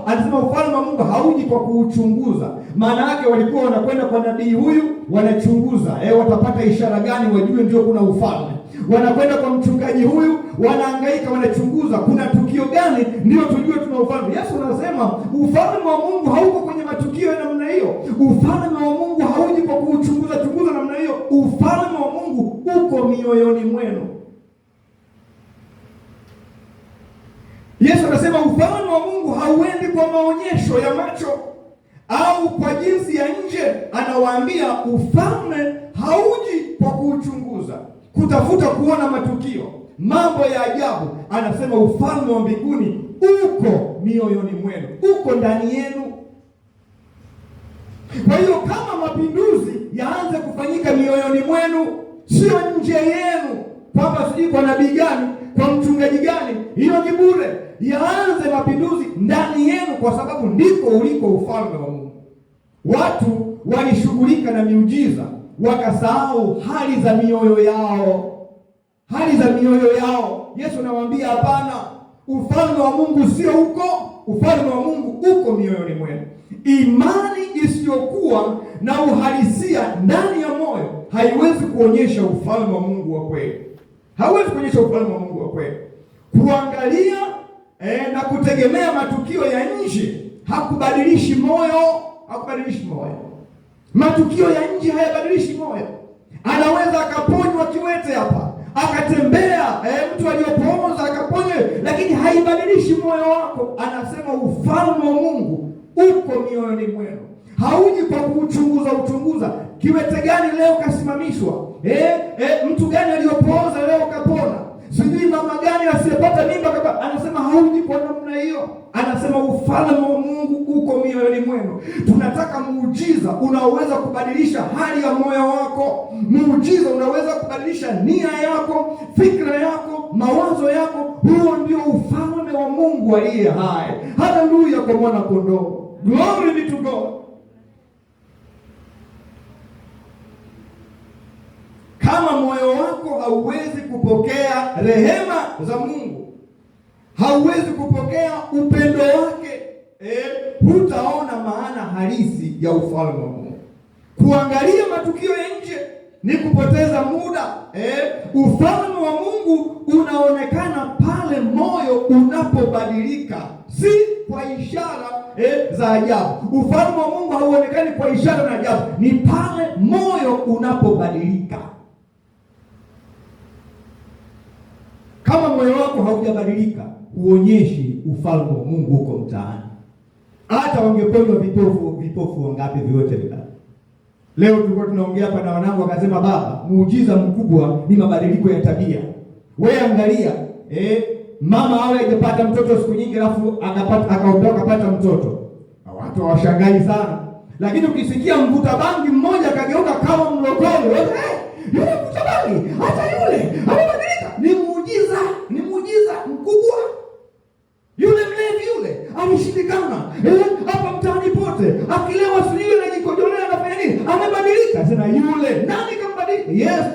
anasema ufalme wa Mungu hauji kwa kuuchunguza. Maana yake walikuwa wanakwenda kwa nabii huyu, wanachunguza watapata ishara gani wajue ndio kuna ufalme. Wanakwenda kwa mchungaji huyu, wanahangaika, wanachunguza kuna tukio gani ndio tujue tuna ufalme. Yesu anasema ufalme wa Mungu hauko kwenye matukio ya namna hiyo. Ufalme wa Mungu hauji kwa kuuchunguza namna hiyo. Ufalme wa Mungu uko mioyoni mwenu. Yesu anasema ufalme wa Mungu hauendi kwa maonyesho ya macho au kwa jinsi ya nje. Anawaambia ufalme hauji kwa kuuchunguza, kutafuta kuona matukio, mambo ya ajabu. Anasema ufalme wa mbinguni uko mioyoni mwenu, uko ndani yenu. Kwa hiyo kama mapinduzi yaanze kufanyika mioyoni mwenu, sio nje yenu, kwamba sijui kwa nabii gani, kwa mchungaji gani, hiyo ni bure. Yaanze mapinduzi ndani yenu, kwa sababu ndiko uliko ufalme wa Mungu. Watu walishughulika na miujiza, wakasahau hali za mioyo yao. Hali za mioyo yao. Yesu anawaambia hapana, ufalme wa Mungu sio huko, ufalme wa Mungu uko mioyoni mwenu. Imani isiyokuwa na uhalisia ndani ya moyo haiwezi kuonyesha ufalme wa Mungu wa kweli. Haiwezi kuonyesha ufalme wa Mungu wa kweli. Kuangalia na kutegemea matukio ya nje hakubadilishi moyo, hakubadilishi moyo. Matukio ya nje hayabadilishi moyo. Anaweza akaponywa kiwete hapa, akatembea mtu aliyopooza akaponywa, lakini haibadilishi moyo wako. Anasema ufalme wa Mungu uko mioyoni mwenu. Hauji kwa kuchunguza. Kiwete gani leo kasimamishwa? Mtu gani aliyopooza leo kapona? Sijui mama gani asiyepata mimba kapata. Anasema hauji kwa namna hiyo. Anasema ufalme wa Mungu uko mioyoni mwenu. Tunataka muujiza unaoweza kubadilisha hali ya moyo wako. Muujiza unaweza kubadilisha nia yako, fikra yako, mawazo yako. Huo ndio ufalme wa Mungu aliye hai. Haleluya kwa mwana kondoo. Glory be to God. Kama moyo wako hauwezi kupokea rehema za Mungu, hauwezi kupokea upendo wake, hutaona maana halisi ya ufalme wa Mungu. Kuangalia matukio ya nje ni kupoteza muda. Ufalme wa Mungu unaonekana pale moyo unapobadilika, si kwa ishara za ajabu. Ufalme wa Mungu hauonekani kwa ishara na ajabu, ni pale moyo unapobadilika. Kama moyo wako haujabadilika, huonyeshi ufalme wa Mungu huko mtaani. Hata wangeponywa vipofu wangapi vyote bila. Leo tulikuwa tunaongea hapa na wanangu wakasema, baba, muujiza mkubwa ni mabadiliko ya tabia. Wewe angalia, mama awe hajapata mtoto siku nyingi alafu akaondoka akapata mtoto. Watu hawashangai sana. Lakini ukisikia mvuta bangi mmoja akageuka kama mlokole, yule mvuta bangi, hata yule alibadilika. Ni muujiza mkubwa. Yule mlevi yule alishindikana hapa mtaani pote, akilewa sio na jikojolea anafanya nini? Amebadilika. Sasa yule nani kambadilika? Yes,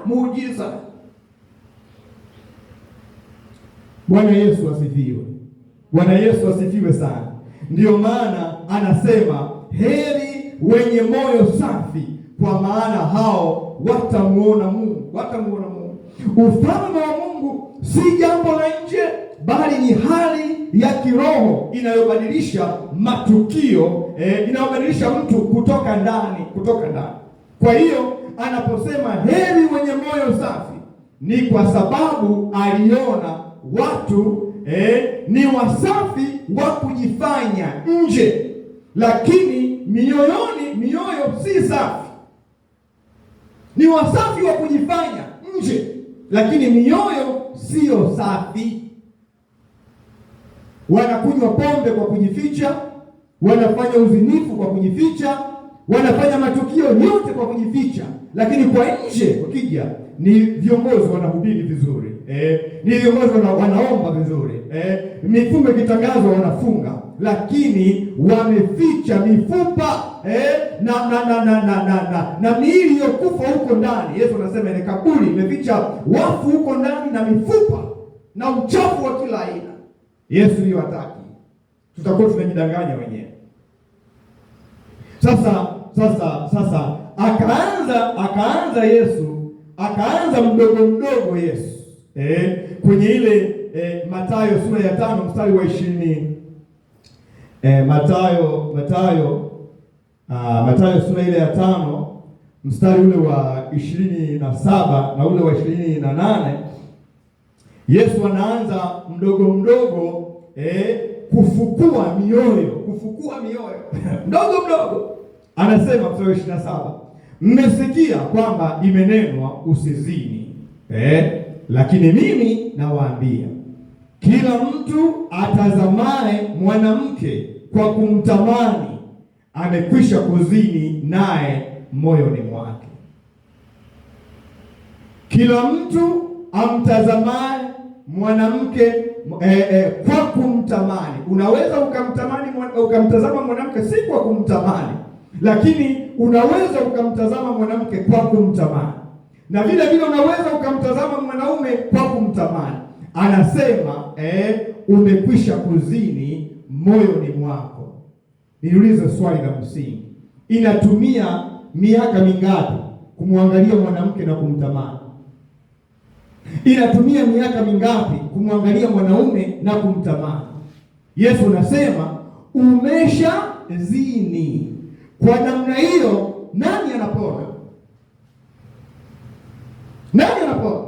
muujiza. Bwana Yesu asifiwe. Bwana Yesu asifiwe sana. Ndio maana anasema heri wenye moyo safi, kwa maana hao watamuona Mungu. Ufalme wa Mungu si jambo la nje, bali ni hali ya kiroho inayobadilisha matukio, inayobadilisha mtu kutoka ndani. Kwa hiyo anaposema heri wenye moyo safi, ni kwa sababu aliona watu ni wasafi wa kujifanya nje, lakini mioyo si safi. Ni wasafi wa kujifanya nje, lakini mioyo sio safi. Wanakunywa pombe kwa kujificha, wanafanya uzinifu kwa kujificha, wanafanya matukio yote kwa kujificha, lakini kwa nje ukija ni viongozi wanahubiri vizuri, ni viongozi wanaomba vizuri, mifungo ikitangazwa wanafunga, lakini wameficha mifupa na miili iliyokufa huko ndani. Yesu anasema ile kaburi imeficha wafu huko ndani na mifupa na uchafu wa kila aina. Yesu hiyo hataki, tutakuwa tunajidanganya wenyewe. Sasa akaanza Yesu, akaanza mdogo mdogo Yesu kwenye ile Mathayo sura ya 5 mstari wa 20. Mathayo sura ile ya 5 mstari ule wa 27 na ule wa 28. Yesu anaanza mdogo mdogo kufukua mioyo mdogo mdogo. Anasema mstari wa 27, mmesikia kwamba imenenwa usizini, lakini mimi nawaambia, kila mtu atazamaye mwanamke kwa kumtamani amekwisha kuzini naye moyoni mwake. Kila mtu amtazamaye mwanamke kwa kumtamani. Unaweza ukamtazama mwanamke si kwa kumtamani, lakini unaweza ukamtazama mwanamke kwa kumtamani, na vile vile unaweza ukamtazama mwanaume kwa kumtamani. Anasema umekwisha kuzini moyoni mwako. Niulize swali la msingi, inatumia miaka mingapi kumwangalia mwanamke na kumtamani? Inatumia miaka mingapi kumwangalia mwanaume na kumtamani? Yesu anasema umesha zini. Kwa namna hiyo nani anapona? Nani anapona?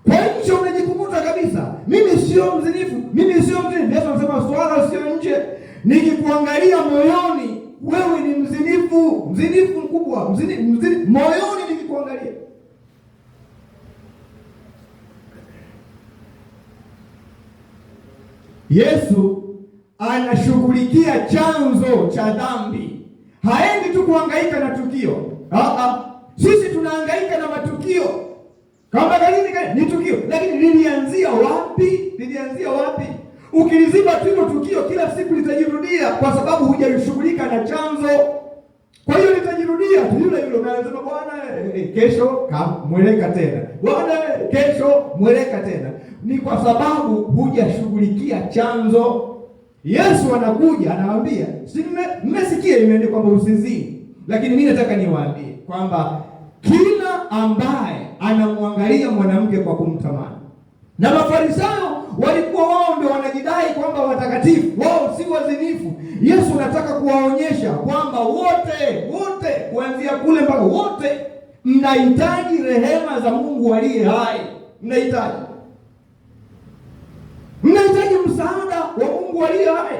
Kwa nje unajikuta kabisa, mimi sio mzinifu, mimi sio mzinifu. Yesu anasema swala sio nje, nikikuangalia moyoni wewe ni mzinifu, mzinifu mkubwa, mzinifu moyoni nikikuangalia. Yesu anashughulikia chanzo cha dhambi. Haendi tu kuhangaika na tukio. Sisi tunahangaika na matukio. Kama ni tukio, lakini lilianzia wapi? Ukiliziba tu hilo tukio, kila siku litajirudia kwa sababu hujalishughulika na chanzo. Kwa hiyo litajirudia tu yule unasema Bwana kesho mweleka tena. Bwana kesho mweleka tena. Ni kwa sababu hujashughulikia chanzo. Yesu anakuja anawaambia, si mmesikia imeandikwa kwamba usizini, lakini mimi nataka niwaambie kwamba kila ambaye anamwangalia mwanamke kwa kumtamani, na Mafarisayo walikuwa wao ndio wanajidai kwamba watakatifu, wao si wazinifu. Yesu anataka kuwaonyesha kwamba wote kuanzia kule mpaka wote mnahitaji rehema za Mungu aliye hai. Mnahitaji msaada wa Mungu aliye hai.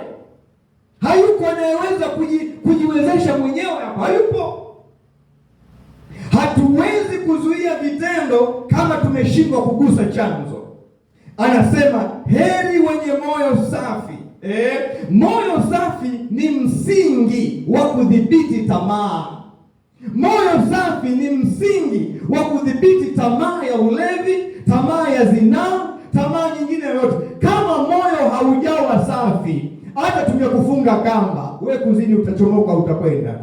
Hayuko anayeweza kujiwezesha mwenyewe hapa, hayupo. Hatuwezi kuzuia vitendo kama tumeshindwa kugusa chanzo. Anasema heri wenye moyo safi. Moyo safi ni msingi wa kudhibiti tamaa. Moyo safi ni msingi wa kudhibiti tamaa ya ulevi, tamaa ya zinaa, tamaa nyingine yoyote. Kama moyo haujawa safi, hata tumekufunga kamba, wewe kuzini utachomoka, utakwenda.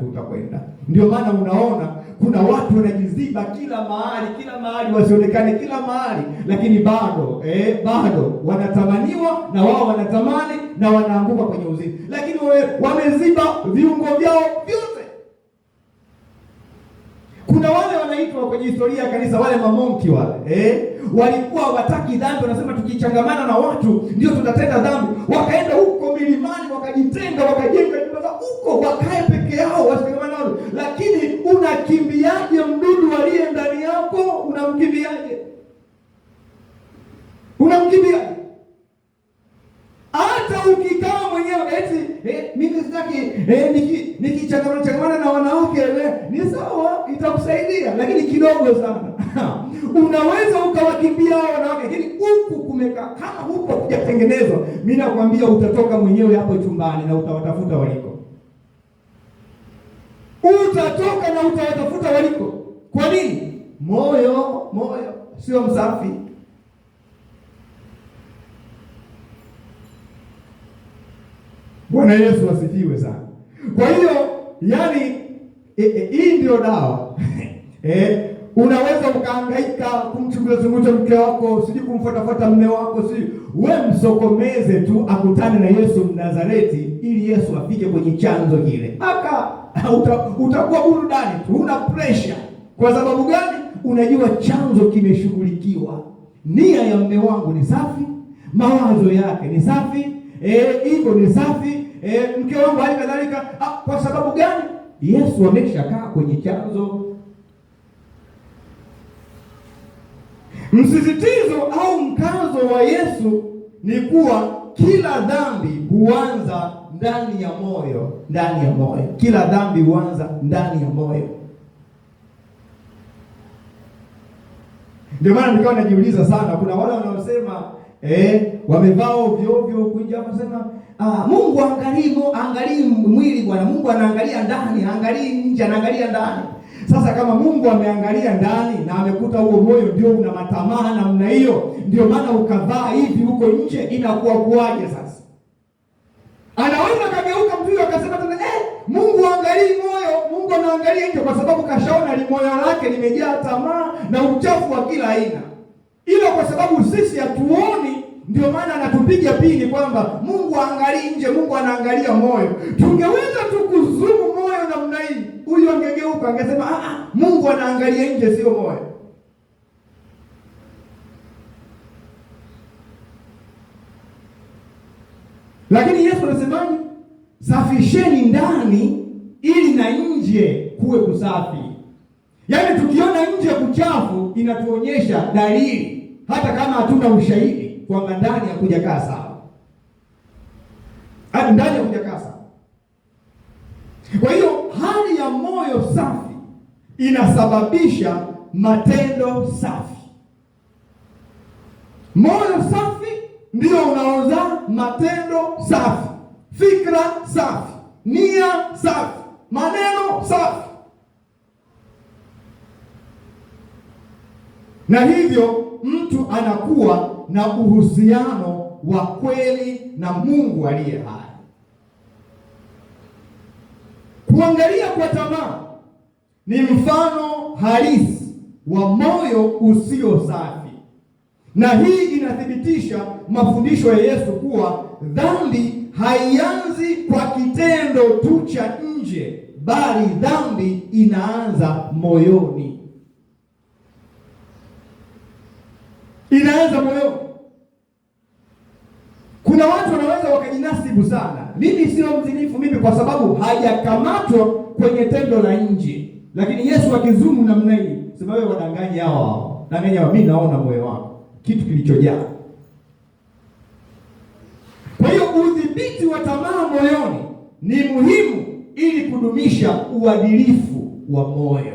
Ndio maana unaona kuna watu wanajiziba kila mahali wasionekane kila mahali, lakini bado wanatamaniwa na wao wanatamani na wanaanguka kwenye uzini, lakini wameziba viungo vyao vyote. Kuna wale wanaitwa kwenye historia ya kanisa wale mamonki wale, walikuwa hawataki dhambi, wanasema tukichangamana na watu ndio tutatenda dhambi. Wakaenda huko milimani, wakajitenga, wakajenga nyumba za huko, wakae peke yao, wasichangamane nao. Lakini unakimbiaje mdudu aliye ndani yako? Unamkimbiaje? Hata ukikaa mwenyewe eti mimi sitaki nikichangamana na wanawake ni sawa, itakusaidia lakini kidogo sana. Unaweza ukawakimbia hao wanawake, lakini huku kumekaa kama huko kujatengenezwa, mimi nakwambia utatoka mwenyewe hapo chumbani na utawatafuta waliko. Kwa nini? Moyo sio msafi. Bwana Yesu asifiwe sana. Kwa hiyo yani hii ndio dawa. Unaweza ukahangaika kumchunguza mke wako, siji kumfuatafuata mume wako, we msokomeze tu akutane na Yesu Mnazareti, ili Yesu afike kwenye chanzo kile. Utakuwa burudani tu, una pressure. Kwa sababu gani? Unajua chanzo kimeshughulikiwa. Nia ya mume wangu ni safi, mawazo yake ni safi, iko ni safi, mke wangu hali kadhalika. Kwa sababu gani? Yesu ameshakaa kwenye chanzo. Msisitizo au mkazo wa Yesu ni kuwa kila dhambi huanza ndani ya moyo, ndani ya moyo. Kila dhambi huanza ndani ya moyo. Ndio maana nikawa najiuliza sana, kuna wale wanaosema wamevaa ovyo ovyo kuja kusema Mungu angalii mwili bwana, Mungu anaangalia ndani, angalii nje, anaangalia ndani. Sasa kama Mungu ameangalia ndani na amekuta huo moyo ndio una matamaa namna hiyo, ndio maana ukavaa hivi huko nje, inakuwa kuaje sasa? Anaweza kageuka mtu akasema tena Mungu angalii moyo, Mungu anaangalia nje, kwa sababu kashaona moyo lake limejaa tamaa na uchafu wa kila aina. Ila kwa sababu sisi hatuoni, ndio maana anatupiga pini kwamba Mungu angalii nje, Mungu anaangalia moyo. Tungeweza tu kuzumu moyo namna hii, huyu angegeuka angesema Mungu anaangalia nje, sio moyo. Lakini Yesu anasemaje? Safisheni ndani ili na nje kuwe kusafi. Yaani tukiona nje kuchafu inatuonyesha dalili, hata kama hatuna ushahidi, kwamba ndani hakujakaa sawa. Ndani hakujakaa sawa. Kwa hiyo hali ya moyo safi inasababisha matendo safi. Moyo safi ndio unaozaa matendo safi, fikra safi, nia safi, maneno safi. Na hivyo mtu anakuwa na uhusiano wa kweli na Mungu aliye hai. Kuangalia kwa tamaa ni mfano halisi wa moyo usio safi. Na hii inathibitisha mafundisho ya Yesu kuwa dhambi haianzi kwa kitendo tu cha nje, bali dhambi inaanza moyoni. Inaanza moyoni. Kuna watu wanaweza wakajinasibu sana, mimi sio mzinifu mimi, kwa sababu hajakamatwa kwenye tendo la nje. Lakini Yesu akizumu namna hii, sema wewe wadanganyi hao. Danganya mimi naona moyo wako, kitu kilichojaa. Kwa hiyo udhibiti wa tamaa moyoni ni muhimu ili kudumisha uadilifu wa moyo.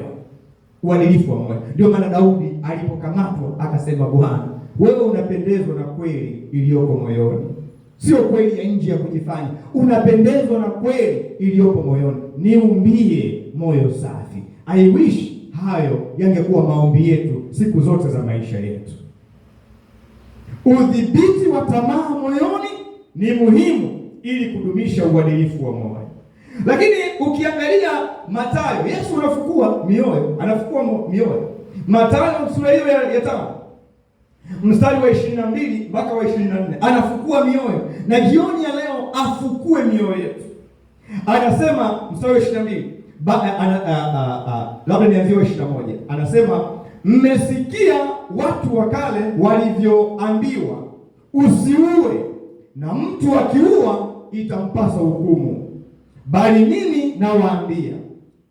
Uadilifu wa moyo. Ndio maana Daudi alipokamatwa akasema, Bwana, wewe unapendezwa na kweli iliyoko moyoni, sio kweli ya nje ya kujifanya. Unapendezwa na kweli iliyoko moyoni. Niumbie moyo safi. I wish hayo yangekuwa maombi yetu siku zote za maisha yetu. Udhibiti wa tamaa moyoni ni muhimu ili kudumisha uadilifu wa moyo. Lakini ukiangalia Mathayo, Yesu anafukua mioyo. Mathayo sura hiyo ya 5 mstari wa 22 mpaka wa 24 anafukua mioyo, na jioni ya leo afukue mioyo yetu. Anasema mstari wa 22, labda nianzie wa 21. Anasema, mmesikia watu wa kale walivyoambiwa, usiue, na mtu akiua itampasa hukumu. Bali mimi nawaambia,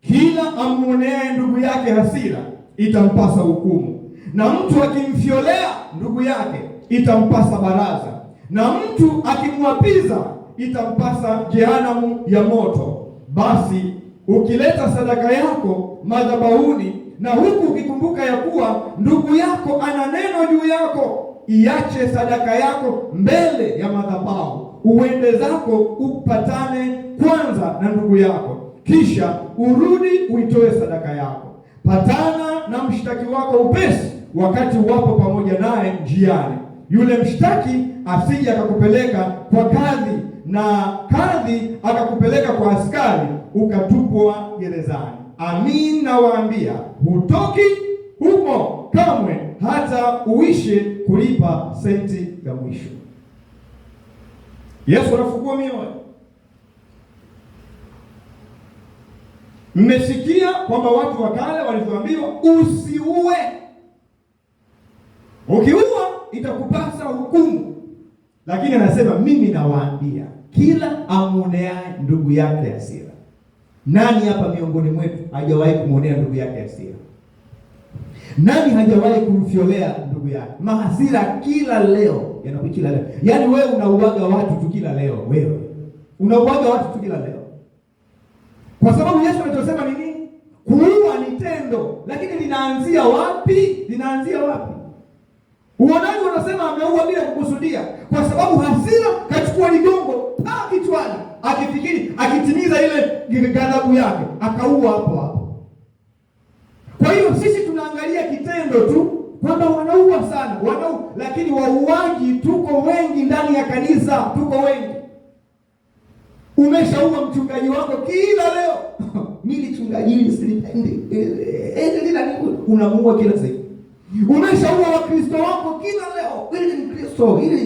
kila amuoneaye ndugu yake hasira itampasa hukumu, na mtu akimfyolea ndugu yake itampasa baraza, na mtu akimwapiza itampasa jehanamu ya moto. Basi ukileta sadaka yako madhabahuni, na huku ukikumbuka ya kuwa ndugu yako ana neno juu yako, iache sadaka yako mbele ya madhabahu, uende zako upatane kwanza na ndugu yako, kisha urudi uitoe sadaka yako. Patana na mshtaki wako upesi wakati wapo pamoja naye njiani, yule mshtaki asije akakupeleka kwa kadhi, na kadhi akakupeleka kwa askari, ukatupwa gerezani. Amin nawaambia, hutoki humo kamwe hata uishe kulipa senti ya mwisho. Yesu anafungua mioyo. Mmesikia kwamba watu wa kale walivyoambiwa usiue. Ukiua itakupasa hukumu. Lakini anasema mimi nawaambia, kila amuoneaye ndugu yake hasira. Nani hapa miongoni mwetu hajawahi kumwonea ndugu yake hasira? Nani hajawahi kumfiolea ndugu yake? Mahasira kila leo, yanakuja kila leo. Yaani wewe unauaga watu tu kila leo, wewe unauaga watu tu kila leo. Kwa sababu Yesu anachosema ni nini? Kuua ni tendo, lakini linaanzia wapi? Linaanzia wapi? Uonaji wanasema ameua bila kukusudia, kwa sababu hasira kachukua ligongo kichwani, akifikiri akitimiza ile ghadhabu yake, akaua hapo hapo. Kwa hiyo sisi tunaangalia kitendo tu kwamba wanaua sana, lakini wauaji tuko wengi ndani ya kanisa, tuko wengi. Umeshaua mchungaji wako kila leo. Mimi chungaji hili silipendi. Unamuua kila siku. Umeshaua Wakristo wako kila leo. Ili Mkristo hili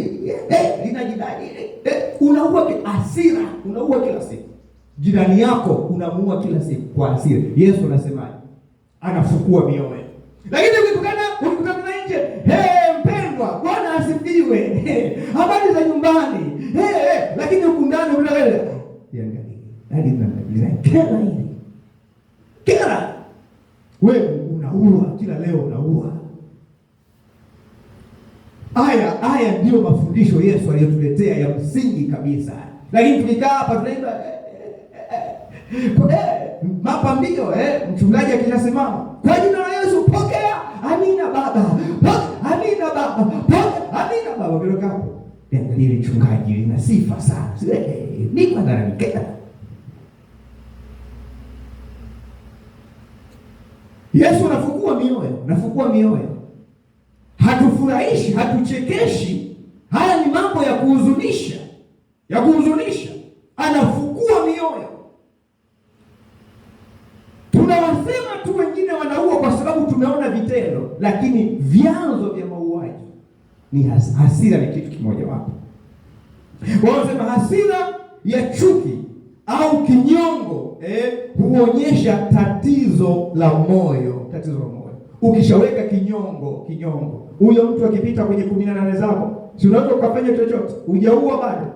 linajidai hili. Unaua hasira, unaua kila siku. Jirani yako unamuua kila siku kwa hasira. Yesu anasemaje? Anafukua mioyo. Lakini ukikutana na nje, mpendwa, Bwana asifiwe. Habari za nyumbani. Lakini huko ndani unalele. Yaangalie. Kila hili. Kila wewe unaua kila leo, unaua. Haya ndio mafundisho Yesu aliyotuletea ya msingi kabisa. Lakini tukikaa hapa tunaimba mapambio, mchungaji akinasimama, kwa jina la Yesu pokea, amina baba, amina baba, amina baba. Bila hapo angalia mchungaji lina sifa sana, ni kwa ndani keka. Yesu anafungua mioyo. Hatufurahishi, hatuchekeshi. Haya ni mambo ya kuhuzunisha. Anafungua mioyo. Tunawasema tu wengine wanaua kwa sababu tumeona vitendo, lakini vyanzo vya mauaji ni hasira. Ni kitu kimoja wapo. Wanasema hasira ya chuki au kinyongo huonyesha tatizo la moyo. Ukishaweka kinyongo, huyo mtu akipita kwenye 18 zako, si unaweza ukafanya chochote? Hujaua bado.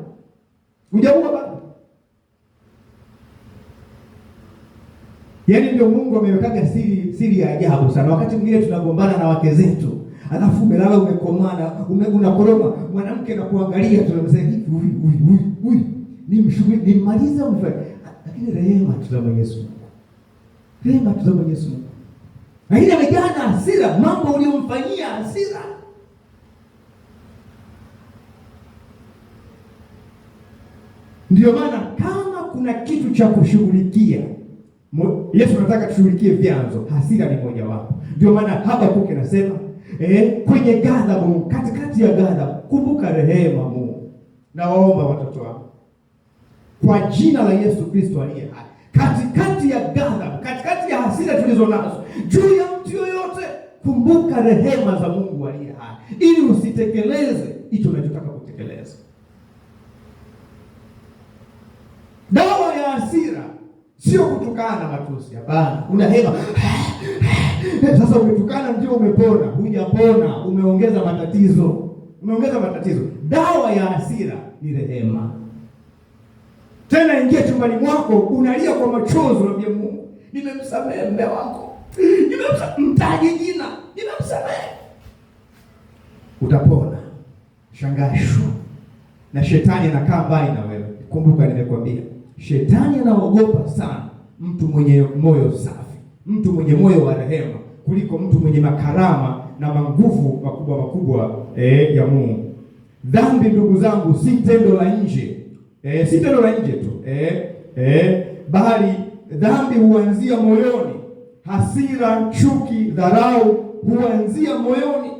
Yaani ndio Mungu amewekaga siri ya ajabu sana. Wakati mwingine tunagombana na wake zetu, alafu umelala umekomana, unakoroma, mwanamke na kuangalia, tunamsema huyu nimaliza mfano. Lakini rehema tu Mwenyezi Mungu. Lakini amejaa na hasira, mambo uliyomfanyia hasira. Ndio maana kama kuna kitu cha kushughulikia, Yesu anataka tushughulikie vyanzo. Hasira ni moja wapo. Ndio maana Habakuki anasema kwenye ghadhabu, katikati ya ghadhabu kumbuka rehema Mungu. Na waomba watoto wako kwa jina la Yesu Kristo aliye hai, katikati ya ghadhabu, katikati ya hasira tulizo nazo juu ya mtu yoyote, kumbuka rehema za Mungu aliye hai, ili usitekeleze hicho unachotaka kutekeleza. Dawa ya hasira sio kutukana matusi, hapana. Unahema sasa, umetukana ndio umepona. Hujapona, umeongeza matatizo. Dawa ya hasira ni rehema. Tena ingia chumbani mwako, unalia kwa machozi, unamwambia Mungu, nimemsamehe mume wako, mtaje jina, nimemsamehe. Utapona. Shangasho. Na shetani anakaa mbali na wewe. Kumbuka nimekwambia, shetani anaogopa sana mtu mwenye moyo safi, mtu mwenye moyo wa rehema, kuliko mtu mwenye makarama na manguvu makubwa ya Mungu. Dhambi, ndugu zangu, si tendo la nje. Si tendo la nje tu. Bali dhambi huanzia moyoni. Hasira, chuki, dharau huanzia moyoni.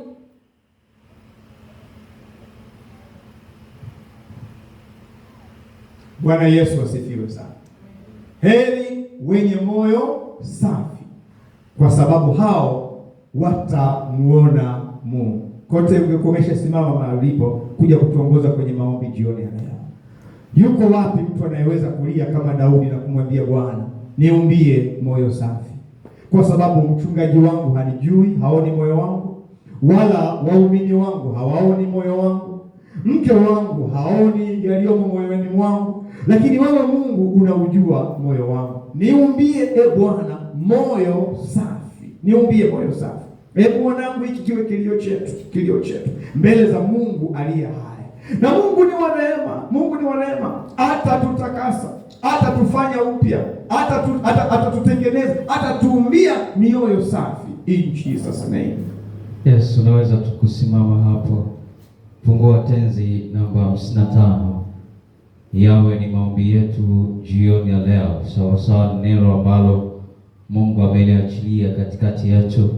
Bwana Yesu asifiwe sana. Heri wenye moyo safi, kwa sababu hao watamuona Mungu. Kote ungekomesha simama mahali ulipo kuja kutuongoza kwenye maombi jioni ya leo. Yuko wapi mtu anayeweza kulia kama Daudi na kumwambia Bwana, niumbie moyo safi, kwa sababu mchungaji wangu hanijui, haoni moyo wangu, wala waumini wangu hawaoni moyo wangu, mke wangu haoni yaliyomo moyoni mwangu, lakini wewe Mungu unaujua moyo wangu. Niumbie Bwana moyo safi, niumbie moyo safi. Mwanangu, hiki kiwe kilio chetu mbele za Mungu aliye hai. Na Mungu ni wa rehema, Mungu ni wa rehema, atatutakasa, atatufanya upya, atatutengeneza, atatuumbia mioyo safi, in Jesus name. Yes, unaweza tukusimama hapo. Fungua tenzi namba 55. Yawe ni maombi yetu jioni ya leo, sawa sawa neno ambalo Mungu ameliachilia katikati yetu.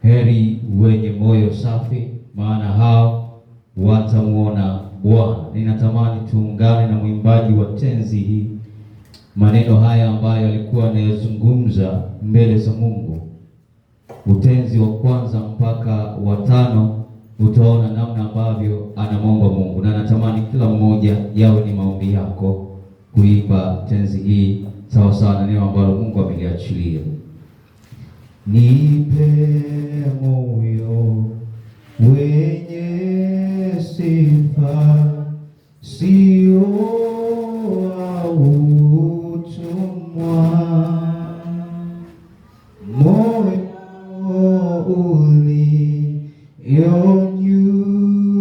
Heri wenye moyo safi, maana hao watamuona Bwana. Ninatamani tuungane na mwimbaji wa tenzi hii, maneno haya ambayo alikuwa anayazungumza mbele za Mungu. Utenzi wa kwanza mpaka wa 5 utaona namna ambavyo anamwomba Mungu, na natamani kila mmoja yawe ni maombi yako kuimba tenzi hii sawa sawa na neno ambalo Mungu ameliachilia. Nipe moyo wenye sifa, sio wa utumwa, moyo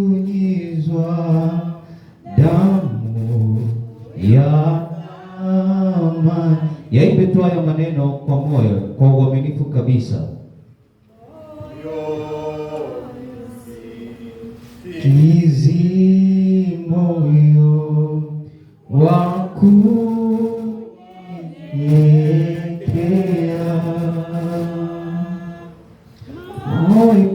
ulionyunyizwa damu ya amani. Yaimbe tu haya maneno kwa moyo, kwa uaminifu kabisa. Kizi moyo waku nyekea, moyo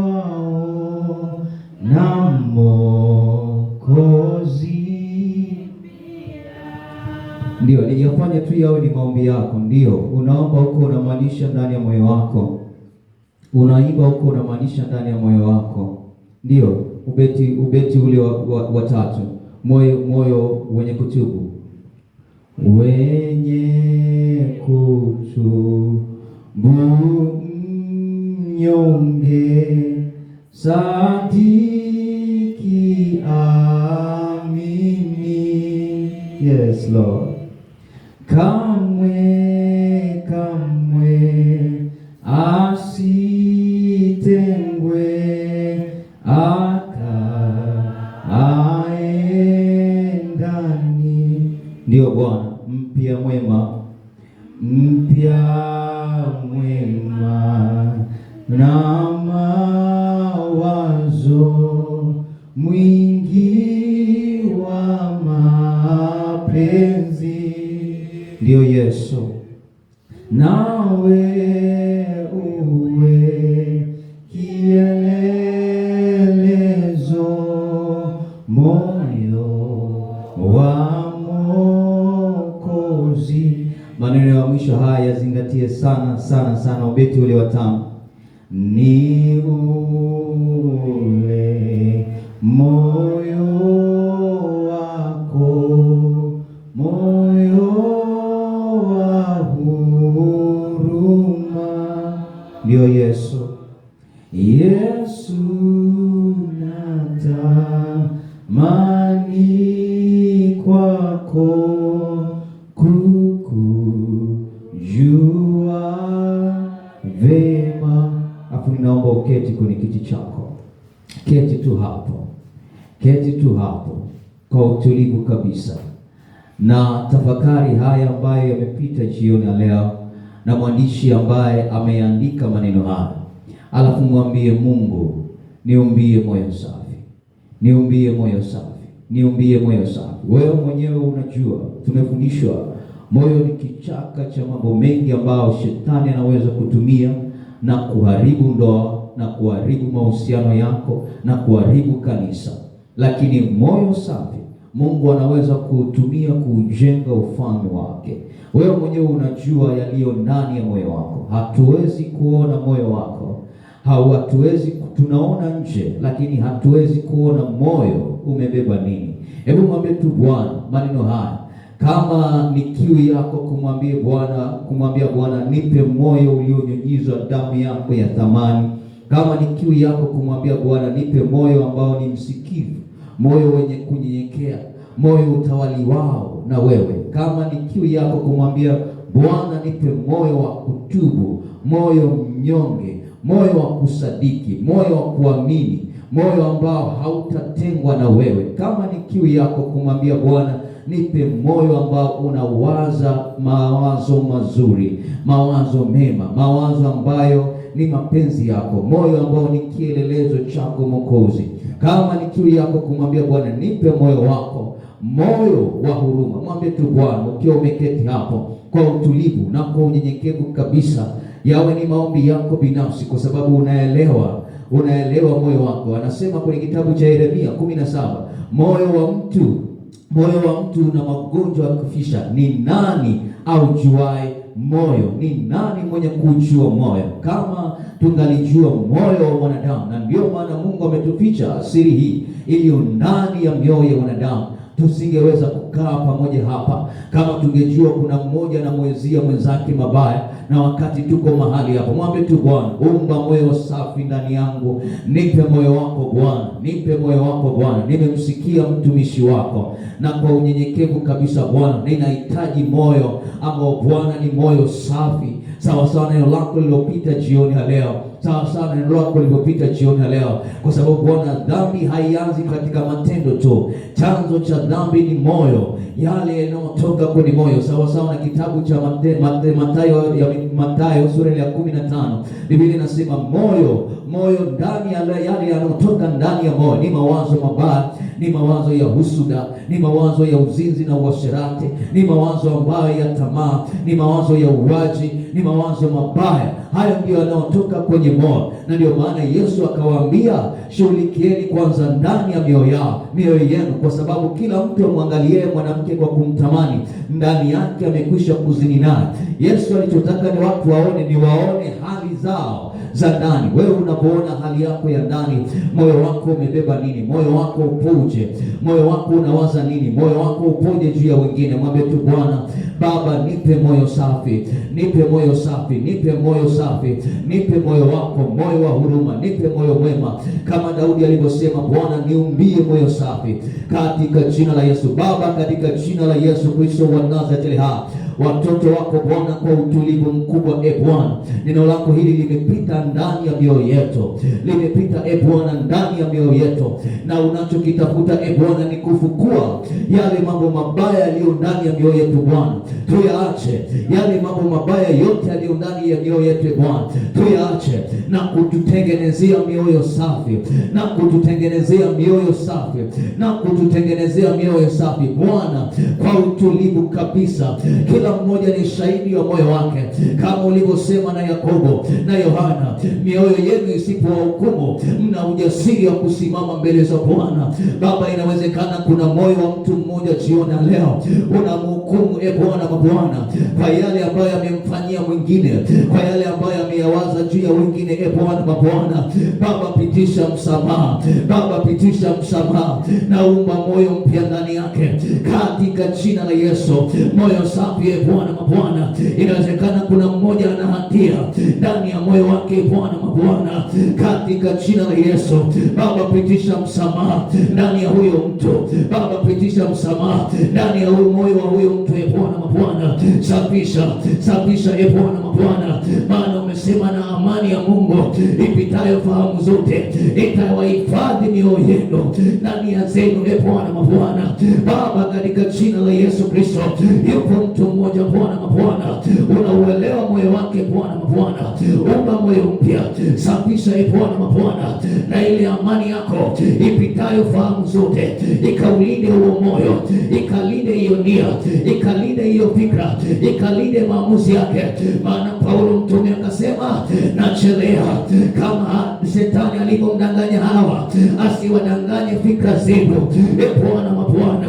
waliwao na Mwokozi. Ndio, niyafanye tu yawe ni maombi yako. Ndio, unaomba huko unamaanisha ndani ya moyo wako. Unaimba huko unamaanisha ndani ya moyo wako. Ndio, ubeti ule wa 3. Moyo wenye kutubu. Wenye kutubu mnyonge, sadiki amini. Yes, Lord. Kamwe asitengwe akaendani. Ndio Bwana, mpya mwema na mawazo, mwingi wa mapenzi. Ndio Yesu, nawe uwe kielelezo, moyo wa Mwokozi. Maneno ya mwisho haya yazingatie sana sana sana. Ubeti ule wa 5, ni ule moyo wako, moyo wa huruma. Ndio Yesu, natamani kwako kukujua vema. Afu ninaomba uketi kwenye kiti chako. Keti tu hapo kwa utulivu kabisa, na tafakari haya ambayo yamepita jioni ya leo na mwandishi ambaye ameandika maneno haya. Alafu mwambie Mungu, niumbie moyo safi, niumbie moyo safi, niumbie moyo safi. Wewe mwenyewe unajua, tumefundishwa moyo ni kichaka cha mambo mengi ambayo shetani anaweza kutumia na kuharibu ndoa, na kuharibu mahusiano yako na kuharibu kanisa. Lakini moyo safi Mungu anaweza kuutumia kujenga ufalme wake. Wewe mwenyewe unajua yaliyo ndani ya moyo wako. Hatuwezi kuona moyo wako, tunaona nje, lakini hatuwezi kuona moyo umebeba nini. Hebu mwambie tu Bwana maneno haya. Kama ni kiu yako kumwambia Bwana, nipe moyo ulionyunyizwa damu yako ya thamani. Kama ni kiu yako kumwambia Bwana, nipe moyo ambao ni msikivu, moyo wenye kunyenyekea, moyo utawaliwao na wewe. Kama ni kiu yako kumwambia Bwana, nipe moyo wa kutubu, moyo mnyonge, moyo wa kusadiki, moyo wa kuamini, moyo ambao hautatengwa na wewe. Kama ni kiu yako kumwambia Bwana, nipe moyo ambao unawaza mawazo mazuri, mawazo mema, mawazo ambayo ni mapenzi yako, moyo ambao ni kielelezo chako Mwokozi. Kama ni kiu yako kumwambia Bwana, nipe moyo wako, moyo wa huruma. Mwambie tu Bwana ukiwa umeketi hapo kwa utulivu na kwa unyenyekevu kabisa. Yawe ni maombi yako binafsi, kwa sababu unaelewa moyo wako. Anasema kwenye kitabu cha Yeremia 17, moyo wa mtu na magonjwa ya kufisha, ni nani aujuae moyo? Ni nani mwenye kujua moyo? Kama tungalijua moyo wa wanadamu, na ndio maana Mungu ametuficha siri hii iliyo ndani ya mioyo ya wanadamu, tusingeweza kukaa pamoja hapa. Kama tungejua kuna mmoja na mwezia mwenzake mabaya, na wakati tuko mahali hapa, mwambie tu Bwana, umba moyo safi ndani yangu, nipe moyo wako Bwana, nipe moyo wako Bwana. Nimemsikia mtumishi wako, na kwa unyenyekevu kabisa Bwana, ninahitaji moyo ambao Bwana ni moyo safi, sawa sawa neno lako lililopita jioni ya leo, sawa sawa neno lako lililopita jioni ya leo, kwa sababu Bwana, dhambi haianzi katika matendo tu. Chanzo cha dhambi ni moyo, yale yanayotoka kwenye moyo, sawa sawa na kitabu cha Mathayo sura ya 15. Biblia inasema moyo ndani ya yale yanayotoka ndani ya moyo ni mawazo mabaya, ni mawazo ya husuda, ni mawazo ya uzinzi na uasherati, ni mawazo ambayo ya tamaa, ni mawazo ya uwaji, ni mawazo mabaya. Hayo ndio yanayotoka kwenye moyo, na ndio maana Yesu akawaambia, shughulikieni kwanza ndani ya mioyo yenu, kwa sababu kila mtu amwangalie mwanamke kwa kumtamani, ndani yake amekwisha kuzini naye. Yesu alichotaka ni watu waone hali zao za ndani. Wewe unapoona hali yako ya ndani, moyo wako umebeba nini? Moyo wako upoje? Moyo wako unawaza nini? Moyo wako upoje juu ya wengine? Mwambie tu Bwana, Baba, nipe moyo safi, nipe moyo safi, nipe moyo safi, nipe moyo wako, moyo wa huruma, nipe moyo mwema, kama Daudi alivyosema, Bwana niumbie moyo safi, katika jina la Yesu. Baba, katika jina la Yesu Kristo wa Nazareti, watoto wako Bwana, kwa utulivu mkubwa Bwana, neno lako hili limepita ndani ya mioyo yetu, limepita Bwana ndani ya mioyo yetu, na unachokitafuta Bwana ni kufukua yale mambo mabaya yaliyo ndani ya mioyo yetu Bwana. Tuyaache yale mambo mabaya yote yaliyo ndani ya mioyo yetu Bwana, tuyaache na kututengenezea mioyo safi, na kututengenezea mioyo safi, na kututengenezea mioyo safi Bwana, kwa utulivu kabisa. Kila mmoja ni shahidi wa moyo wake, kama ulivyosema na Yakobo na Yohana, mioyo yenu isipowahukumu, mna ujasiri wa kusimama mbele za Bwana. Baba, inawezekana kuna moyo wa mtu mmoja jioni leo unamhukumu Bwana mabwana, kwa yale ambayo amemfanyia mwingine, kwa yale ambayo ameyawaza juu ya wengine Bwana mabwana. Baba, pitisha msamaha, Baba, pitisha msamaha, naumba moyo mpya ndani yake katika jina la Yesu, moyo safi Bwana mabwana. Inawezekana kuna mmoja ana hatia ndani ya moyo wake Bwana mabwana, katika jina la Yesu Baba, pitisha msamaha ndani ya huyo mtu. Baba, pitisha msamaha ndani ya huyo moyo wa huyo mtu Bwana mabwana. Safisha Bwana mabwana, maana umesema na amani ya Mungu ipitayo fahamu zote itawahifadhi mioyo yenu na nia zenu Bwana mabwana. Baba, katika jina la Yesu Kristo, yupo mtu mmoja Bwana mabwana, unauelewa moyo wake Bwana mabwana, umba moyo mpya, safisha Bwana mabwana, na ile amani yako ipitayo fahamu zote ikaulinde huo moyo, ikalinde hiyo nia, ikalinde hiyo fikra, ikalinde maamuzi yake. Maana Paulo mtume anasema nachelea, kama shetani alivyomdanganya Hawa, asiwadanganye fikra zenu. Bwana mabwana,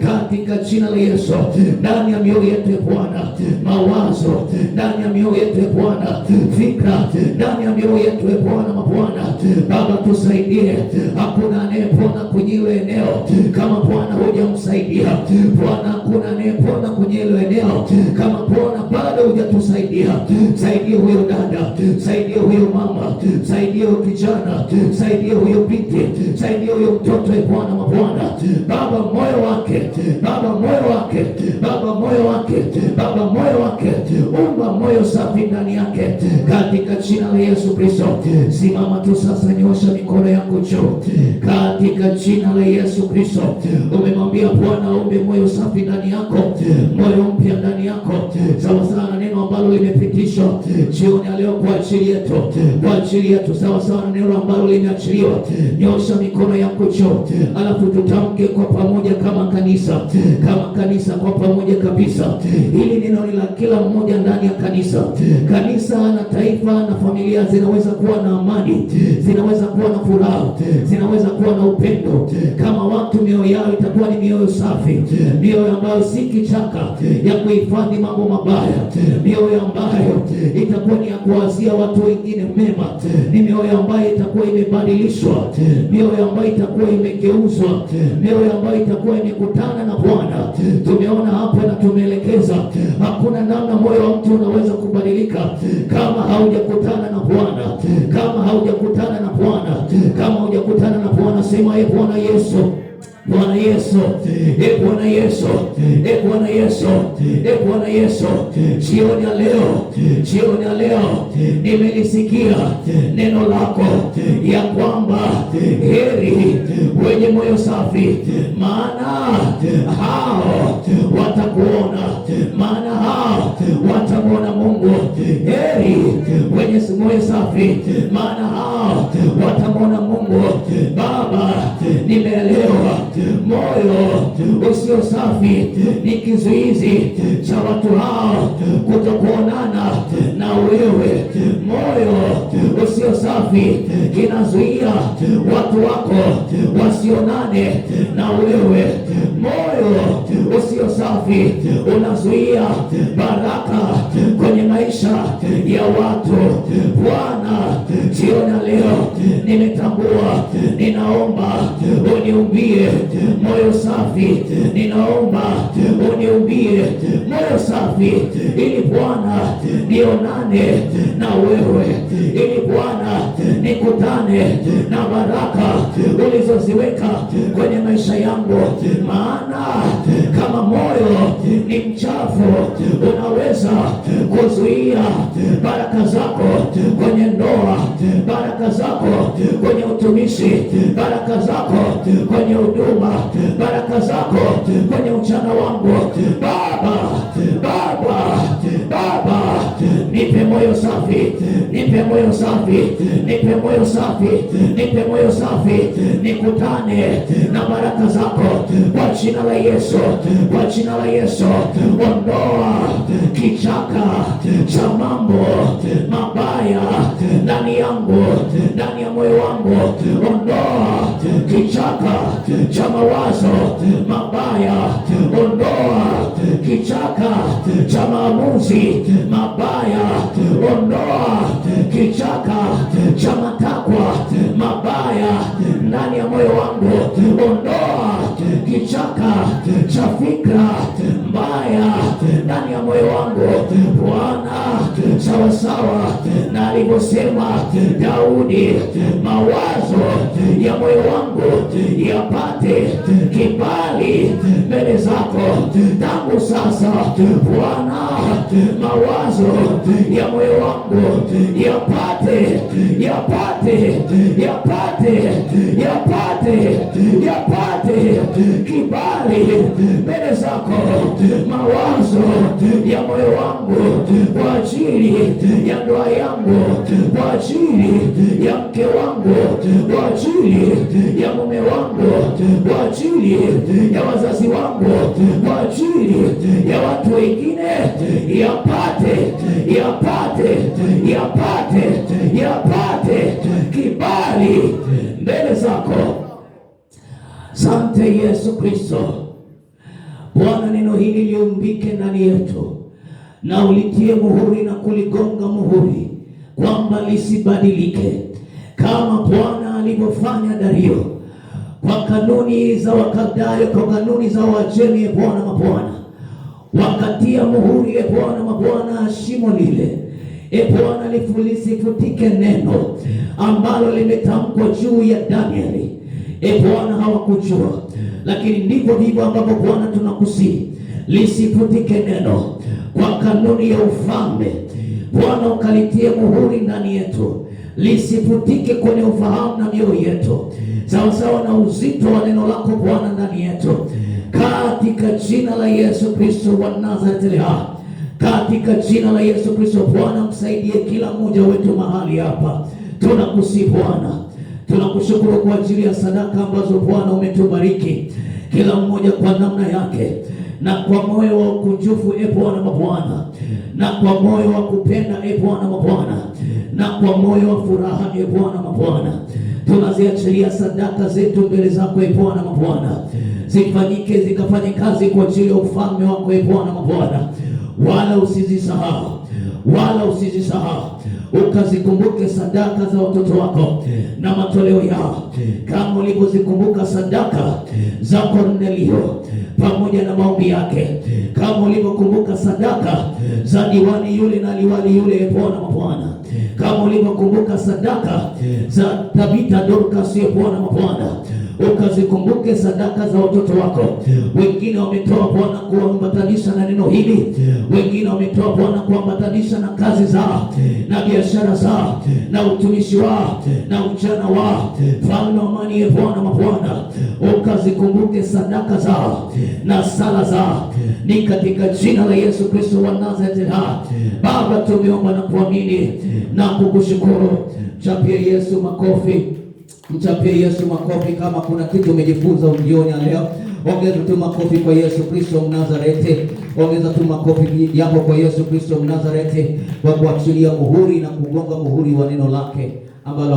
katika jina la Yesu, ndani ya mioyo yetu Bwana, mawazo ndani ya mioyo yetu Bwana, fikra ndani ya mioyo yetu Bwana mabwana, Baba tusaidie. Hakuna anayepona kwenye ile eneo kama Bwana hujamsaidia. Bwana, hakuna anayepona kwenye ile eneo kama Bwana bado hujatusaidia. Saidia huyo dada, saidia huyo mama, saidia huyo kijana, saidia huyo binti, saidia huyo mtoto Bwana mabwana. Baba moyo wake, Baba moyo wake, Baba moyo wake, Baba moyo wake, umba moyo safi ndani yake katika jina la Yesu Kristo. Simama tu sasa, nyosha mikono yako juu katika jina la Yesu Kristo. Umemwambia Bwana aumbe moyo safi ndani yako, moyo mpya ndani yako, sawa sawa na neno ambalo limepitishwa jioni ya leo kwa ajili yetu, kwa ajili yetu, sawa sawa na neno ambalo limeachiliwa. Nyosha mikono yako juu, alafu tutamke kwa pamoja kama kanisa, kama kanisa kwa pamoja kabisa. Hili neno ni la kila mmoja ndani ya kanisa. Kanisa na taifa na familia zinaweza kuwa na amani, zinaweza kuwa na furaha, zinaweza kuwa na upendo kama watu mioyo yao itakuwa ni mioyo safi, mioyo ambayo si kichaka ya kuhifadhi mambo mabaya, mioyo ambayo itakuwa ni ya kuwazia watu wengine mema, ni mioyo ambayo itakuwa imebadilishwa, mioyo ambayo itakuwa imegeuzwa, mioyo ambayo itakuwa imekutana na Bwana. Tumeona hapa na tumeelekeza, hakuna namna moyo wa mtu unaweza kubadilika kama haujakutana na Bwana, kama haujakutana na Bwana, kama haujakutana na Bwana. Sema Bwana Yesu, Bwana Yesu, Bwana Yesu, Bwana Yesu, Bwana Yesu, jioni ya leo, jioni ya leo nimelisikia neno lako ya kwamba heri wenye moyo safi, maana hao watakuona, maana hao watamwona Mungu. Heri wenye moyo safi, maana hao watamwona Mungu. Baba, nimeelewa moyo usio safi ni kizuizi cha watu hao kutokuonana na wewe. Moyo usio safi kinazuia watu wako wasionane na wewe. Moyo usio safi unazuia baraka kwenye maisha ya watu. Bwana, jioni leo nimetambua, ninaomba uniumbie moyo safi, ninaomba uniumbie moyo safi, ili Bwana nionane na wewe, ili Bwana nikutane na baraka ulizoziweka kwenye maisha yangu. Maana kama moyo ni mchafu, unaweza kuzuia baraka zako kwenye ndoa, baraka zako kwenye utumishi, baraka zako kwenye huduma, baraka zako kwenye uchana wangu. Baba, Baba, Baba, nipe moyo safi, nipe moyo safi, nipe moyo safi, nipe moyo safi, nikutane na baraka zako kwa jina la Yesu, kwa jina la Yesu. Ondoa kichaka cha mambo mabaya ndani yangu, ndani ya moyo wangu. Ondoa kichaka cha mawazo mabaya, ondoa kichaka cha maamuzi mabaya, ondoa kichaka cha matakwa mabaya ndani ya moyo wangu. Ondoa kichaka cha fikra mbaya ndani ya moyo wangu. Bwana, sawa sawa na alivyosema Daudi, mawazo ya moyo wangu yapate kibali mbele zako tangu sasa. Bwana, mawazo ya moyo wangu yapate kibali mbele zako. Mawazo ya moyo wangu kwa ajili ya ndoa yangu, kwa ajili ya mke wangu, kwa ajili ya mume wangu, kwa ajili ya wazazi wangu, kwa ajili ya watu wengine yapate kibali mbele zako. Asante Yesu Kristo. Bwana, neno hili liumbike ndani yetu na ulitie muhuri na kuligonga muhuri, kwamba lisibadilike, kama Bwana alivyofanya Dario kwa kanuni za Wakaldayo, kwa kanuni za Wajemi. Bwana mabwana, wakatia muhuri Bwana mabwana shimo lile. Bwana, lisifutike neno ambalo limetamkwa juu ya Danieli. Bwana, hawakujua, lakini ndivyo vivyo ambavyo Bwana tunakusihi, lisifutike neno kwa kanuni ya ufalme. Bwana, ukalitie muhuri ndani yetu, lisifutike kwenye ufahamu na mioyo yetu, sawa sawa na uzito wa neno lako Bwana ndani yetu, katika jina la Yesu Kristo wa Nazareti. Katika jina la Yesu Kristo Bwana, msaidie kila mmoja wetu mahali hapa. Tunakusihi Bwana, tunakushukuru kwa ajili ya sadaka ambazo Bwana umetubariki kila mmoja kwa namna yake, na kwa moyo wa ukunjufu Bwana mabwana, na kwa moyo wa kupenda Bwana mabwana, na kwa moyo wa furaha Bwana mabwana, tunaziachilia sadaka zetu mbele zako Bwana mabwana, zifanyike zikafanye kazi kwa ajili ya ufalme wako Bwana mabwana. Wala usizisahau ukazikumbuke sadaka za watoto wako na matoleo yao, kama ulivyozikumbuka sadaka za Kornelio pamoja na maombi yake, kama ulivyokumbuka sadaka za diwani yule na liwali yule Bwana mabwana, kama ulivyokumbuka sadaka za Tabita Dorcas Bwana mabwana, ukazikumbuke sadaka za watoto wako. Wengine wametoa Bwana kuambatanisha na neno hili, wengine wametoa Bwana kuambatanisha na kazi zao na biashara zao na utumishi wao na ujana wao. Mfalme wa amani Bwana mabwana, ukazikumbuke sadaka zao na sala zao, ni katika jina la Yesu Kristo wa Nazareti. Baba, tumeomba na kuamini na kukushukuru. Mchapie Yesu makofi. Mchapie Yesu makofi. Kama kuna kitu umejifunza jioni ya leo, ongeza tu makofi kwa Yesu Kristo Mnazareti. Ongeza tu makofi yako kwa Yesu Kristo Mnazareti, kwa kuachilia muhuri na kugonga muhuri wa neno lake ambalo